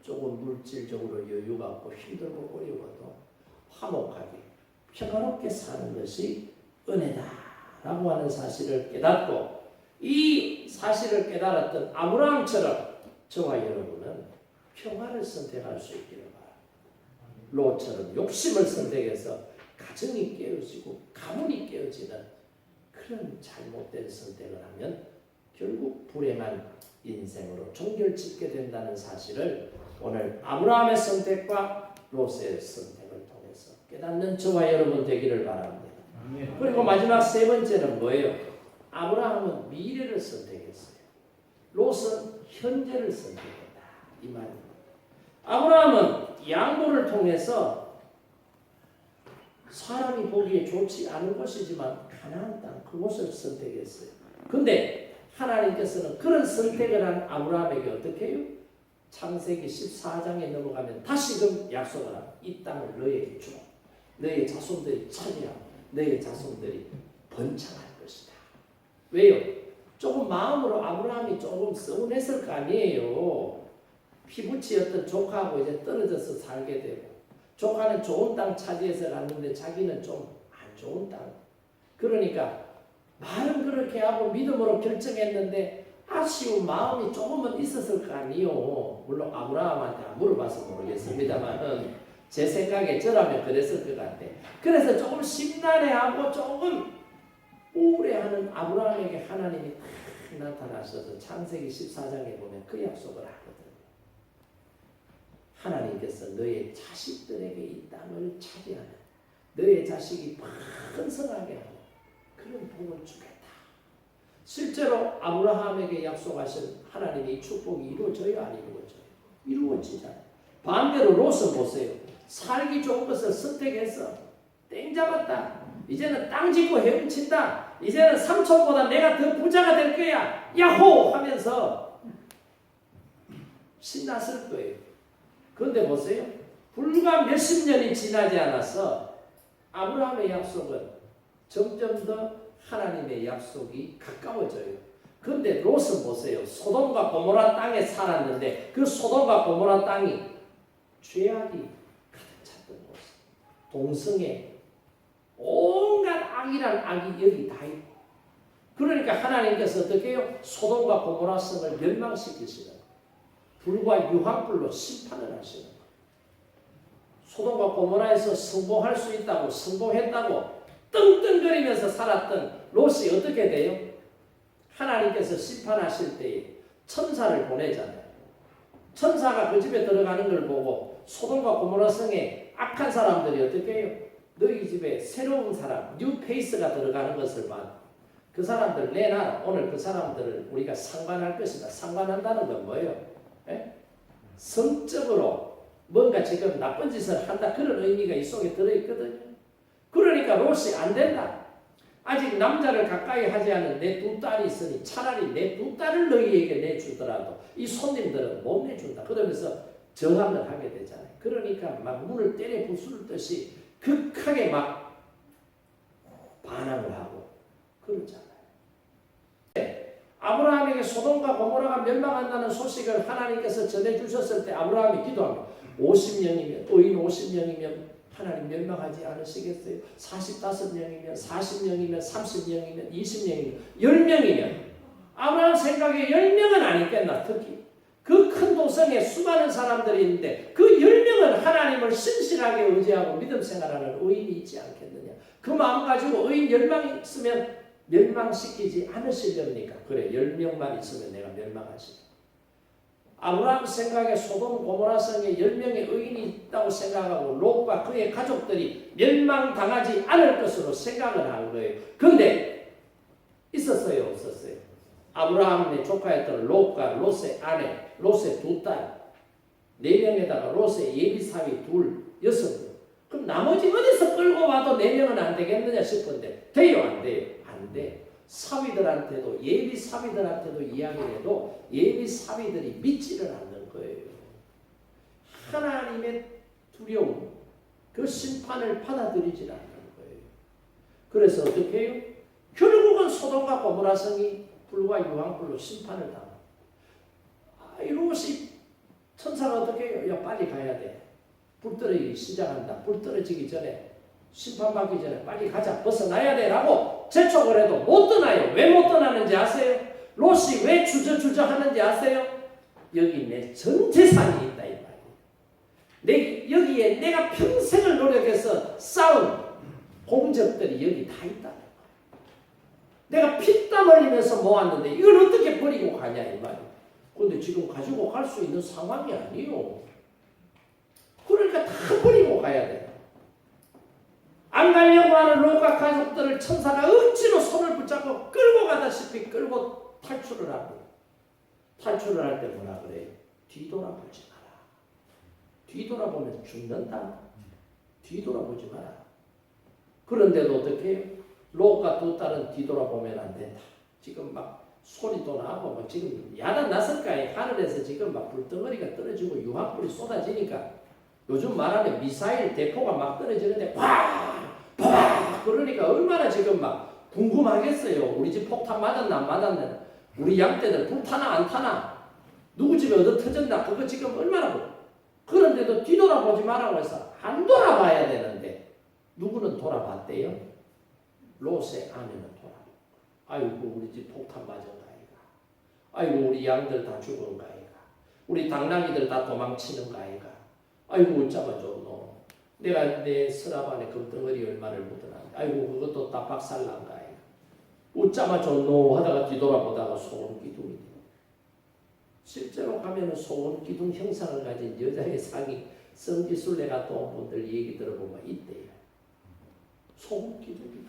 조금 물질적으로 여유가 없고 힘들고 어려워도 화목하게 평화롭게 사는 것이 은혜다라고 하는 사실을 깨닫고 이 사실을 깨달았던 아브라함처럼 저와 여러분은 평화를 선택할 수 있기를 바랍니다. 롯처럼 욕심을 선택해서 가정이 깨어지고 가문이 깨어지는 그런 잘못된 선택을 하면 결국 불행한 인생으로 종결짓게 된다는 사실을 오늘 아브라함의 선택과 롯의 선택을 통해서 깨닫는 저와 여러분 되기를 바랍니다. 그리고 마지막 3번째는 뭐예요? 아브라함은 미래를 선택했어요. 롯은 현재를 선택했다. 이 말입니다. 아브라함은 양보를 통해서 사람이 보기에 좋지 않은 것이지만 가나안 땅 그곳을 선택했어요. 그런데 하나님께서는 그런 선택을 한 아브라함에게 어떻게 해요? 창세기 14장에 넘어가면 다시금 약속을 하고 이 땅을 너에게 주고 너의 자손들이 차지하고 너의 자손들이 번창할 것이다. 왜요? 조금 마음으로 아브라함이 조금 서운했을 거 아니에요. 피부치였던 조카하고 이제 떨어져서 살게 되고 조카는 좋은 땅 차지해서 갔는데 자기는 좀 안 좋은 땅. 그러니까 말은 그렇게 하고 믿음으로 결정했는데 아쉬운 마음이 조금은 있었을 거 아니요. 물론 아브라함한테 물어봐서 모르겠습니다만은 제 생각에 저라면 그랬을 것 같아. 그래서 조금 심란해하고 조금 우울해하는 아브라함에게 하나님이 딱 나타나셔서 창세기 14장에 보면 그 약속을 하거든요. 하나님께서 너의 자식들에게 이 땅을 차지하는 너의 자식이 번성하게 하고 그런 복을 주겠다. 실제로 아브라함에게 약속하신 하나님의 축복이 이루어져요? 안 이루어져요? 이루어지잖아요. 반대로 롯은 보세요. 살기 좋은 것을 선택해서 땡 잡았다. 이제는 땅 짓고 헤엄친다. 이제는 삼촌보다 내가 더 부자가 될 거야. 야호! 하면서 신났을 거예요. 그런데 보세요. 불과 몇십 년이 지나지 않아서 아브라함의 약속은 점점 더 하나님의 약속이 가까워져요. 그런데 롯은 보세요. 소돔과 고모라 땅에 살았는데 그 소돔과 고모라 땅이 죄악이 가득 찼던 곳. 동성애, 온갖 악이란 악이 여기 다 있고, 그러니까 하나님께서 어떻게 해요? 소돔과 고모라 성을 멸망시키시는 거예요. 불과 유황불로 심판을 하시는 거예요. 소돔과 고모라에서 성공할 수 있다고, 성공했다고 떵떵거리면서 살았던 롯이 어떻게 돼요? 하나님께서 심판하실 때에 천사를 보내잖아요. 천사가 그 집에 들어가는 걸 보고 소돔과 고모라 성에 악한 사람들이 어떻게 해요? 너희 집에 새로운 사람, 뉴 페이스가 들어가는 것을 봐. 그 사람들 내놔. 오늘 그 사람들을 우리가 상관할 것이다. 상관한다는 건 뭐예요? 에? 성적으로 뭔가 지금 나쁜 짓을 한다. 그런 의미가 이 속에 들어있거든요. 그러니까 롯이 안 된다. 아직 남자를 가까이 하지 않은 내 두 딸이 있으니 차라리 내 두 딸을 너희에게 내주더라도 이 손님들은 못 내준다. 그러면서 저항을 하게 되잖아요. 그러니까 막 문을 때려 부수듯이 극하게 막 반항을 하고 그러잖아요. 아브라함에게 소돔과 고모라가 멸망한다는 소식을 하나님께서 전해주셨을 때 아브라함이 기도합니다. 50명이면 의인 50명이면 하나님 멸망하지 않으시겠어요? 45명이면 40명이면 30명이면 20명이면 10명이면 아브라함 생각에 10명은 아니겠나. 특히 그 큰 도성에 수많은 사람들이 있는데 그 10명은 하나님을 신실하게 의지하고 믿음 생활하는 의인이 있지 않겠느냐. 그 마음 가지고 의인 10명이 있으면 멸망시키지 않으시렵니까? 그래, 10명만 있으면 내가 멸망하시다. 아브라함 생각에 소돔 고모라 성에 10명의 의인이 있다고 생각하고 롯과 그의 가족들이 멸망당하지 않을 것으로 생각을 한 거예요. 그런데 있었어요, 없었어요? 아브라함의 조카였던 롯과 롯의 아내, 롯의 두 딸, 4명에다가 롯의 예비사위 둘, 6명. 그럼 나머지 어디서 끌고 와도 4명은 안 되겠느냐 싶은데 돼요, 안 돼요? 안 돼. 사위들한테도 예비 사위들한테도 이야기를 해도 예비 사위들이 믿지를 않는 거예요. 하나님의 두려움, 그 심판을 받아들이질 않는 거예요. 그래서 어떻게 해요? 결국은 소돔과 고모라 성이 불과 유황불로 심판을 당합니다. 이것이 천사가 어떻게 해요? 야, 빨리 가야 돼. 불 떨어지기 시작한다. 불 떨어지기 전에, 심판받기 전에 빨리 가자. 벗어나야 돼. 라고 재촉을 해도 못 떠나요. 왜 못 떠나는지 아세요? 롯이 왜 주저주저 하는지 아세요? 여기 내 전 재산이 있다. 이 말이에요. 여기에 내가 평생을 노력해서 쌓은 공적들이 여기 다 있다. 내가 피땀 흘리면서 모았는데 이걸 어떻게 버리고 가냐 이 말이에요. 근데 지금 가지고 갈 수 있는 상황이 아니에요. 그러니까 다 버리고 가야 돼요. 안 가려고 하는 롯과 가족들을 천사가 억지로 손을 붙잡고 끌고 가다시피 끌고 탈출을 하고, 탈출을 할 때 뭐라 그래요? 뒤돌아보지 마라. 뒤돌아보면 죽는다. 뒤돌아보지 마라. 그런데도 어떻게 해요? 롯과 두 딸은 뒤돌아보면 안 된다. 지금 막 소리도 나고 막 지금 야단 났을까요? 하늘에서 지금 막 불덩어리가 떨어지고 유황불이 쏟아지니까 요즘 말하면 미사일 대포가 막 떨어지는데 팍! 그러니까 얼마나 지금 막 궁금하겠어요. 우리 집 폭탄 맞았나 안 맞았나. 우리 양떼들 불 타나 안 타나. 누구 집에 얻어 터졌나. 그거 지금 얼마나. 그런데도 뒤돌아보지 말라고 해서 안 돌아봐야 되는데 누구는 돌아봤대요? 롯의 아내는 돌아봤고. 아이고 우리 집 폭탄 맞은 거 아이가. 아이고 우리 양들 다 죽은 거 아이가. 우리 당나귀들 다 도망치는 거 아이가. 아이고 어쩌면 좋노. 내가 내 서랍 안에 금덩어리 얼마를 묻어놨는데 아이고 그것도 다 박살난 거 아이가. 어쩌면 좋노 하다가 뒤돌아보다가 소원기둥이 돼요. 실제로 가면은 소원기둥 형상을 가진 여자의 상이 성지순례 갔다 온 분들 얘기 들어보면 있대요. 소원기둥이.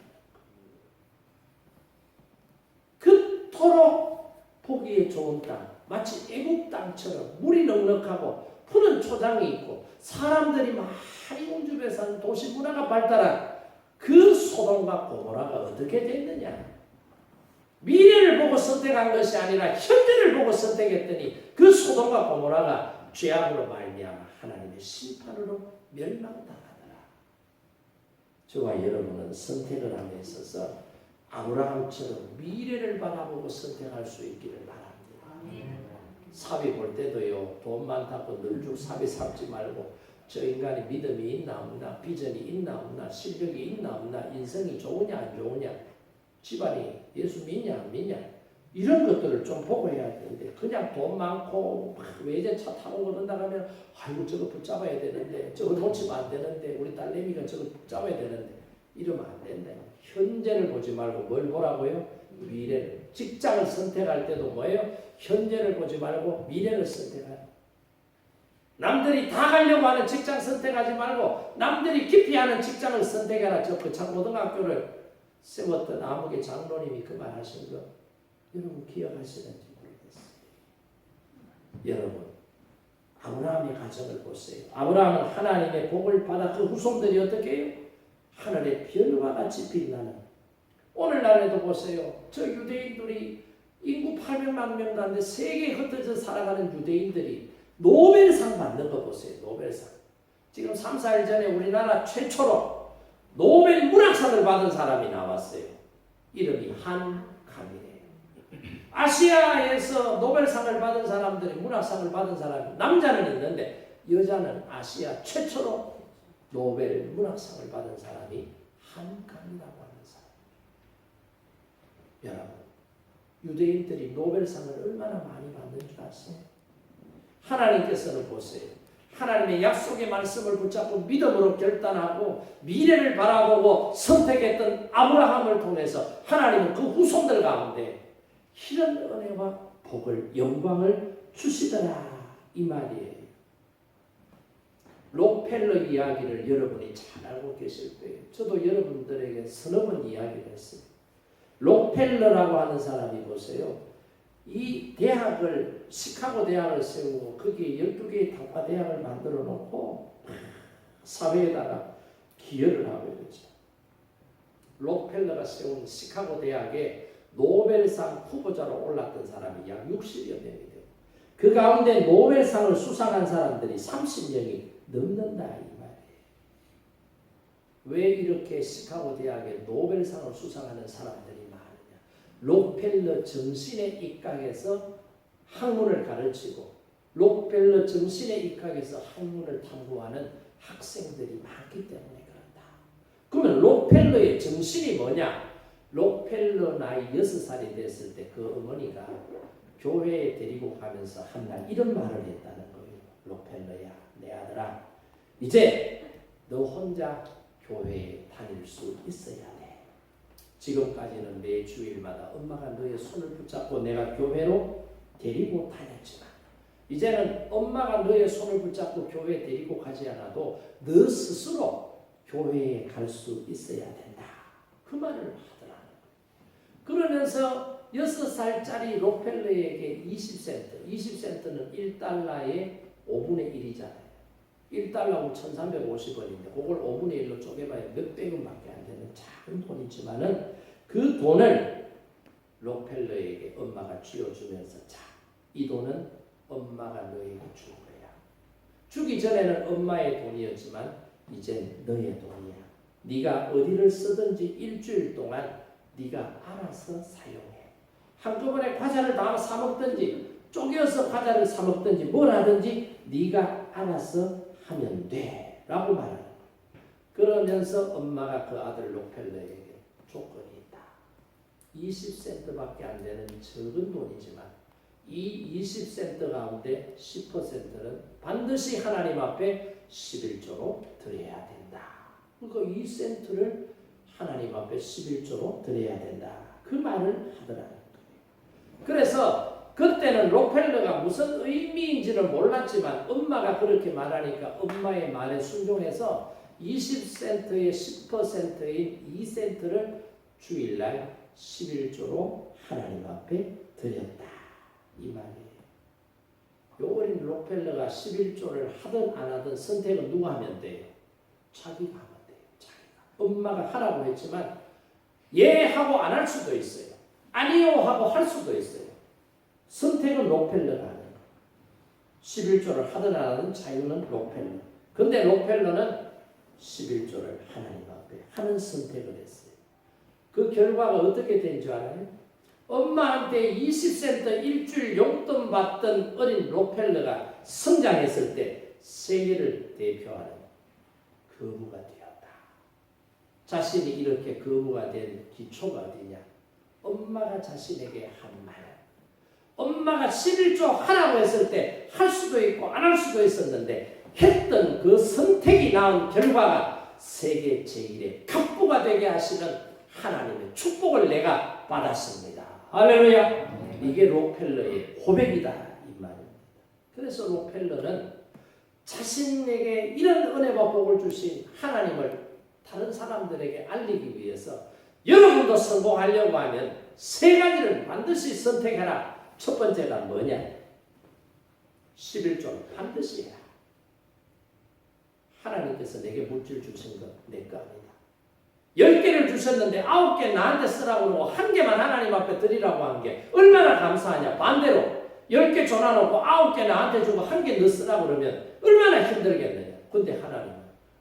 그토록 보기에 좋은 땅, 마치 애국 땅처럼 물이 넉넉하고 푸른 초장이 있고 사람들이 많이 웅집해 사는 도시 문화가 발달한 그 소돔과 고모라가 어떻게 됐느냐? 미래를 보고 선택한 것이 아니라 현재를 보고 선택했더니 그 소돔과 고모라가 죄악으로 말미암아 하나님의 심판으로 멸망당하더라. 저와 여러분은 선택을 함에 있어서 아브라함처럼 미래를 바라보고 선택할 수 있기를 바랍니다. 사위 볼 때도요, 돈 많다고 늘 쭉 사위 삼지 말고 저 인간이 믿음이 있나 없나, 비전이 있나 없나, 실력이 있나 없나, 인성이 좋으냐 안 좋으냐, 집안이 예수 믿냐 안 믿냐, 이런 것들을 좀 보고 해야 되는데 그냥 돈 많고 외제 차 타고 그런다 하면 아이고 저거 붙잡아야 되는데, 저거 놓치면 안 되는데, 우리 딸내미가 저거 붙잡아야 되는데, 이러면 안 된다. 현재를 보지 말고 뭘 보라고요? 미래를. 직장을 선택할 때도 뭐예요? 현재를 보지 말고 미래를 선택해요. 남들이 다 가려고 하는 직장 선택하지 말고 남들이 깊이 하는 직장을 선택해라. 저 거창고등학교를 세웠던 아무개 장로님이 그 말 하신 거 여러분 기억하시는지 모르겠어요. 여러분 아브라함의 가정을 보세요. 아브라함은 하나님의 복을 받아 그 후손들이 어떻게 해요? 하늘의 별과 같이 빛나는. 오늘날에도 보세요. 저 유대인들이 인구 800만 명도 안 돼 세계에 흩어져 살아가는 유대인들이 노벨상 받는 거 보세요. 노벨상. 지금 3, 4일 전에 우리나라 최초로 노벨 문학상을 받은 사람이 나왔어요. 이름이 한강이에요. 아시아에서 노벨상을 받은 사람들이, 문학상을 받은 사람이 남자는 있는데 여자는 아시아 최초로 노벨 문학상을 받은 사람이 한강이라고 하는 사람. 여러분, 유대인들이 노벨상을 얼마나 많이 받는 줄 아세요? 하나님께서는 보세요. 하나님의 약속의 말씀을 붙잡고 믿음으로 결단하고 미래를 바라보고 선택했던 아브라함을 통해서 하나님은 그 후손들 가운데 이런 은혜와 복을, 영광을 주시더라 이 말이에요. 록펠러 이야기를 여러분이 잘 알고 계실 거예요. 저도 여러분들에게 서너 번 이야기를 했어요. 록펠러라고 하는 사람이 보세요. 이 대학을, 시카고 대학을 세우고 거기에 12개의 단과 대학을 만들어 놓고 사회에다가 기여를 하고 있죠. 록펠러가 세운 시카고 대학에 노벨상 후보자로 올랐던 사람이 약 60여 명이 돼요. 그 가운데 노벨상을 수상한 사람들이 30명이 넘는다 이 말이에요. 왜 이렇게 시카고 대학에 노벨상을 수상하는 사람들이 많으냐? 록펠러 정신에 입각해서 학문을 가르치고 록펠러 정신에 입각해서 학문을 탐구하는 학생들이 많기 때문에 그렇다. 그러면 록펠러의 정신이 뭐냐? 록펠러 나이 6살이 됐을 때 그 어머니가 교회에 데리고 가면서 한 날 이런 말을 했다는 거예요. 록펠러야, 내 아들아, 이제 너 혼자 교회에 다닐 수 있어야 돼. 지금까지는 매 주일마다 엄마가 너의 손을 붙잡고 내가 교회로 데리고 다녔지만 이제는 엄마가 너의 손을 붙잡고 교회에 데리고 가지 않아도 너 스스로 교회에 갈 수 있어야 된다. 그 말을 하더라는 거예요. 그러면서 6살짜리 록펠러에게 20센트는 1달러의 5분의 1이잖아요. 1달러면 1350원인데 그걸 5분의 1로 쪼개봐야 몇백 원밖에 안 되는 작은 돈이지만은 그 돈을 록펠러에게 엄마가 쥐어주면서 자, 이 돈은 엄마가 너에게 줄 거야. 주기 전에는 엄마의 돈이었지만 이젠 너의 돈이야. 네가 어디를 쓰든지 일주일 동안 네가 알아서 사용해. 한꺼번에 과자를 다 사 먹든지 쪼개서 과자를 사 먹든지 뭘 하든지 네가 알아서 하면 돼 라고 말하는 거예요. 그러면서 엄마가 그 아들 록펠러에게 조건이 있다. 20센트밖에 안 되는 적은 돈이지만 이 20센트 가운데 10%는 반드시 하나님 앞에 11조로 드려야 된다. 그러니까 2센트를 하나님 앞에 11조로 드려야 된다. 그 말을 하더라는 거예요. 그래서 그때는 록펠러가 무슨 의미인지를 몰랐지만 엄마가 그렇게 말하니까 엄마의 말에 순종해서 20센트의 10%인 2센트를 주일날 11조로 하나님 앞에 드렸다. 이 말이에요. 요 어린 록펠러가 11조를 하든 안 하든 선택은 누가 하면 돼요? 자기가 하면 돼요. 자기가. 엄마가 하라고 했지만 예 하고 안 할 수도 있어요. 아니요 하고 할 수도 있어요. 선택은 록펠러가 하는 거예요. 11조를 하든 안 하든 자유는 록펠러. 근데 록펠러는 11조를 하나님 앞에 하는 선택을 했어요. 그 결과가 어떻게 된 줄 알아요? 엄마한테 20센트 일주일 용돈 받던 어린 록펠러가 성장했을 때 세계를 대표하는 거부가 되었다. 자신이 이렇게 거부가 된 기초가 어디냐? 엄마가 자신에게 한 말. 엄마가 11조 하라고 했을 때 할 수도 있고 안 할 수도 있었는데 했던 그 선택이 낳은 결과가 세계 제1의 갑부가 되게 하시는 하나님의 축복을 내가 받았습니다. 할렐루야. 이게 록펠러의 고백이다 이 말입니다. 그래서 록펠러는 자신에게 이런 은혜와 복을 주신 하나님을 다른 사람들에게 알리기 위해서 여러분도 성공하려고 하면 세 가지를 반드시 선택해라. 첫 번째가 뭐냐? 11조를 반드시 해라. 하나님께서 내게 물질 주신 것 내 거 아니다. 10개를 주셨는데 9개 나한테 쓰라고 그러고 1개만 하나님 앞에 드리라고 한 게 얼마나 감사하냐. 반대로 10개 줘놔놓고 9개 나한테 주고 1개 너 쓰라고 그러면 얼마나 힘들겠느냐. 근데 하나님은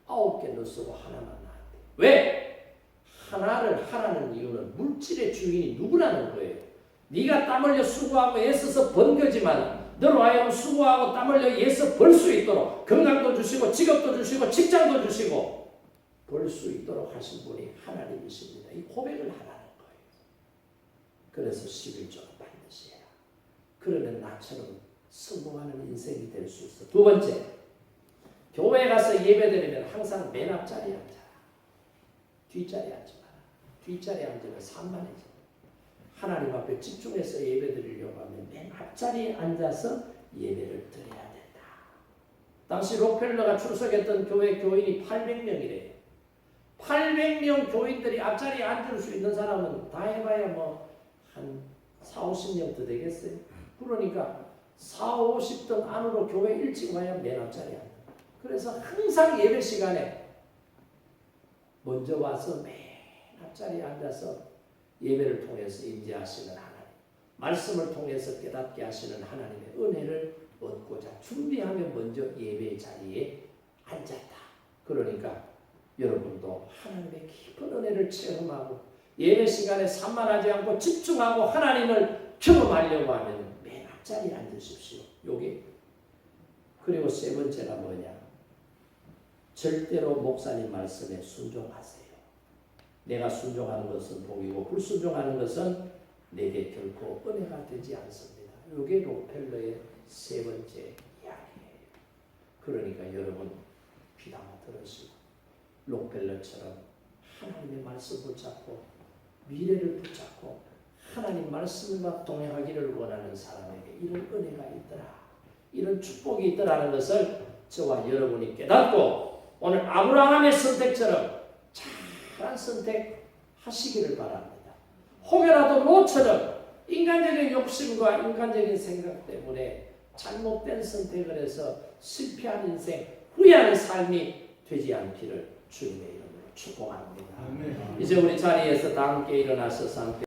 9개 너 쓰고 하나만 나한테. 왜? 하나를 하라는 이유는 물질의 주인이 누구라는 거예요. 네가 땀 흘려 수고하고 애써서 번 거지만 너로 하여금 수고하고 땀 흘려 애써 벌 수 있도록 건강도 주시고 직업도 주시고 직장도 주시고 벌 수 있도록 하신 분이 하나님이십니다. 이 고백을 하라는 거예요. 그래서 11조는 반드시 해라. 그러면 나처럼 성공하는 인생이 될 수 있어. 두 번째, 교회에 가서 예배드리면 항상 맨 앞자리에 앉아라. 뒷자리에 앉지 마라. 뒷자리에 앉으면 산만해져. 하나님 앞에 집중해서 예배드리려고 하면 맨 앞자리에 앉아서 예배를 드려야 된다. 당시 록펠러가 출석했던 교회 교인이 800명이래요. 800명 교인들이 앞자리에 앉을 수 있는 사람은 다 해봐야 뭐 한 4, 50명 더 되겠어요. 그러니까 4, 50등 안으로 교회 일찍 와야 맨 앞자리에 앉아. 그래서 항상 예배 시간에 먼저 와서 맨 앞자리에 앉아서 예배를 통해서 임재하시는 하나님, 말씀을 통해서 깨닫게 하시는 하나님의 은혜를 얻고자 준비하면 먼저 예배 자리에 앉았다. 그러니까 여러분도 하나님의 깊은 은혜를 체험하고 예배 시간에 산만하지 않고 집중하고 하나님을 경험하려고 하면 맨 앞자리에 앉으십시오. 요게. 그리고 세 번째가 뭐냐? 절대로 목사님 말씀에 순종하세요. 내가 순종하는 것은 복이고 불순종하는 것은 내게 결코 은혜가 되지 않습니다. 이게 록펠러의 세 번째 이야기예요. 그러니까 여러분 귀담아 들으시고 록펠러처럼 하나님의 말씀 붙잡고 미래를 붙잡고 하나님 말씀과 동행하기를 원하는 사람에게 이런 은혜가 있더라. 이런 축복이 있더라는 것을 저와 여러분이 깨닫고 오늘 아브라함의 선택처럼 잘한 선택하시기를 바랍니다. 혹여라도 롯처럼 인간적인 욕심과 인간적인 생각 때문에 잘못된 선택을 해서 실패한 인생, 후회하는 삶이 되지 않기를 주님의 이름으로 축복합니다. 이제 우리 자리에서 다 함께 일어나셔서 함께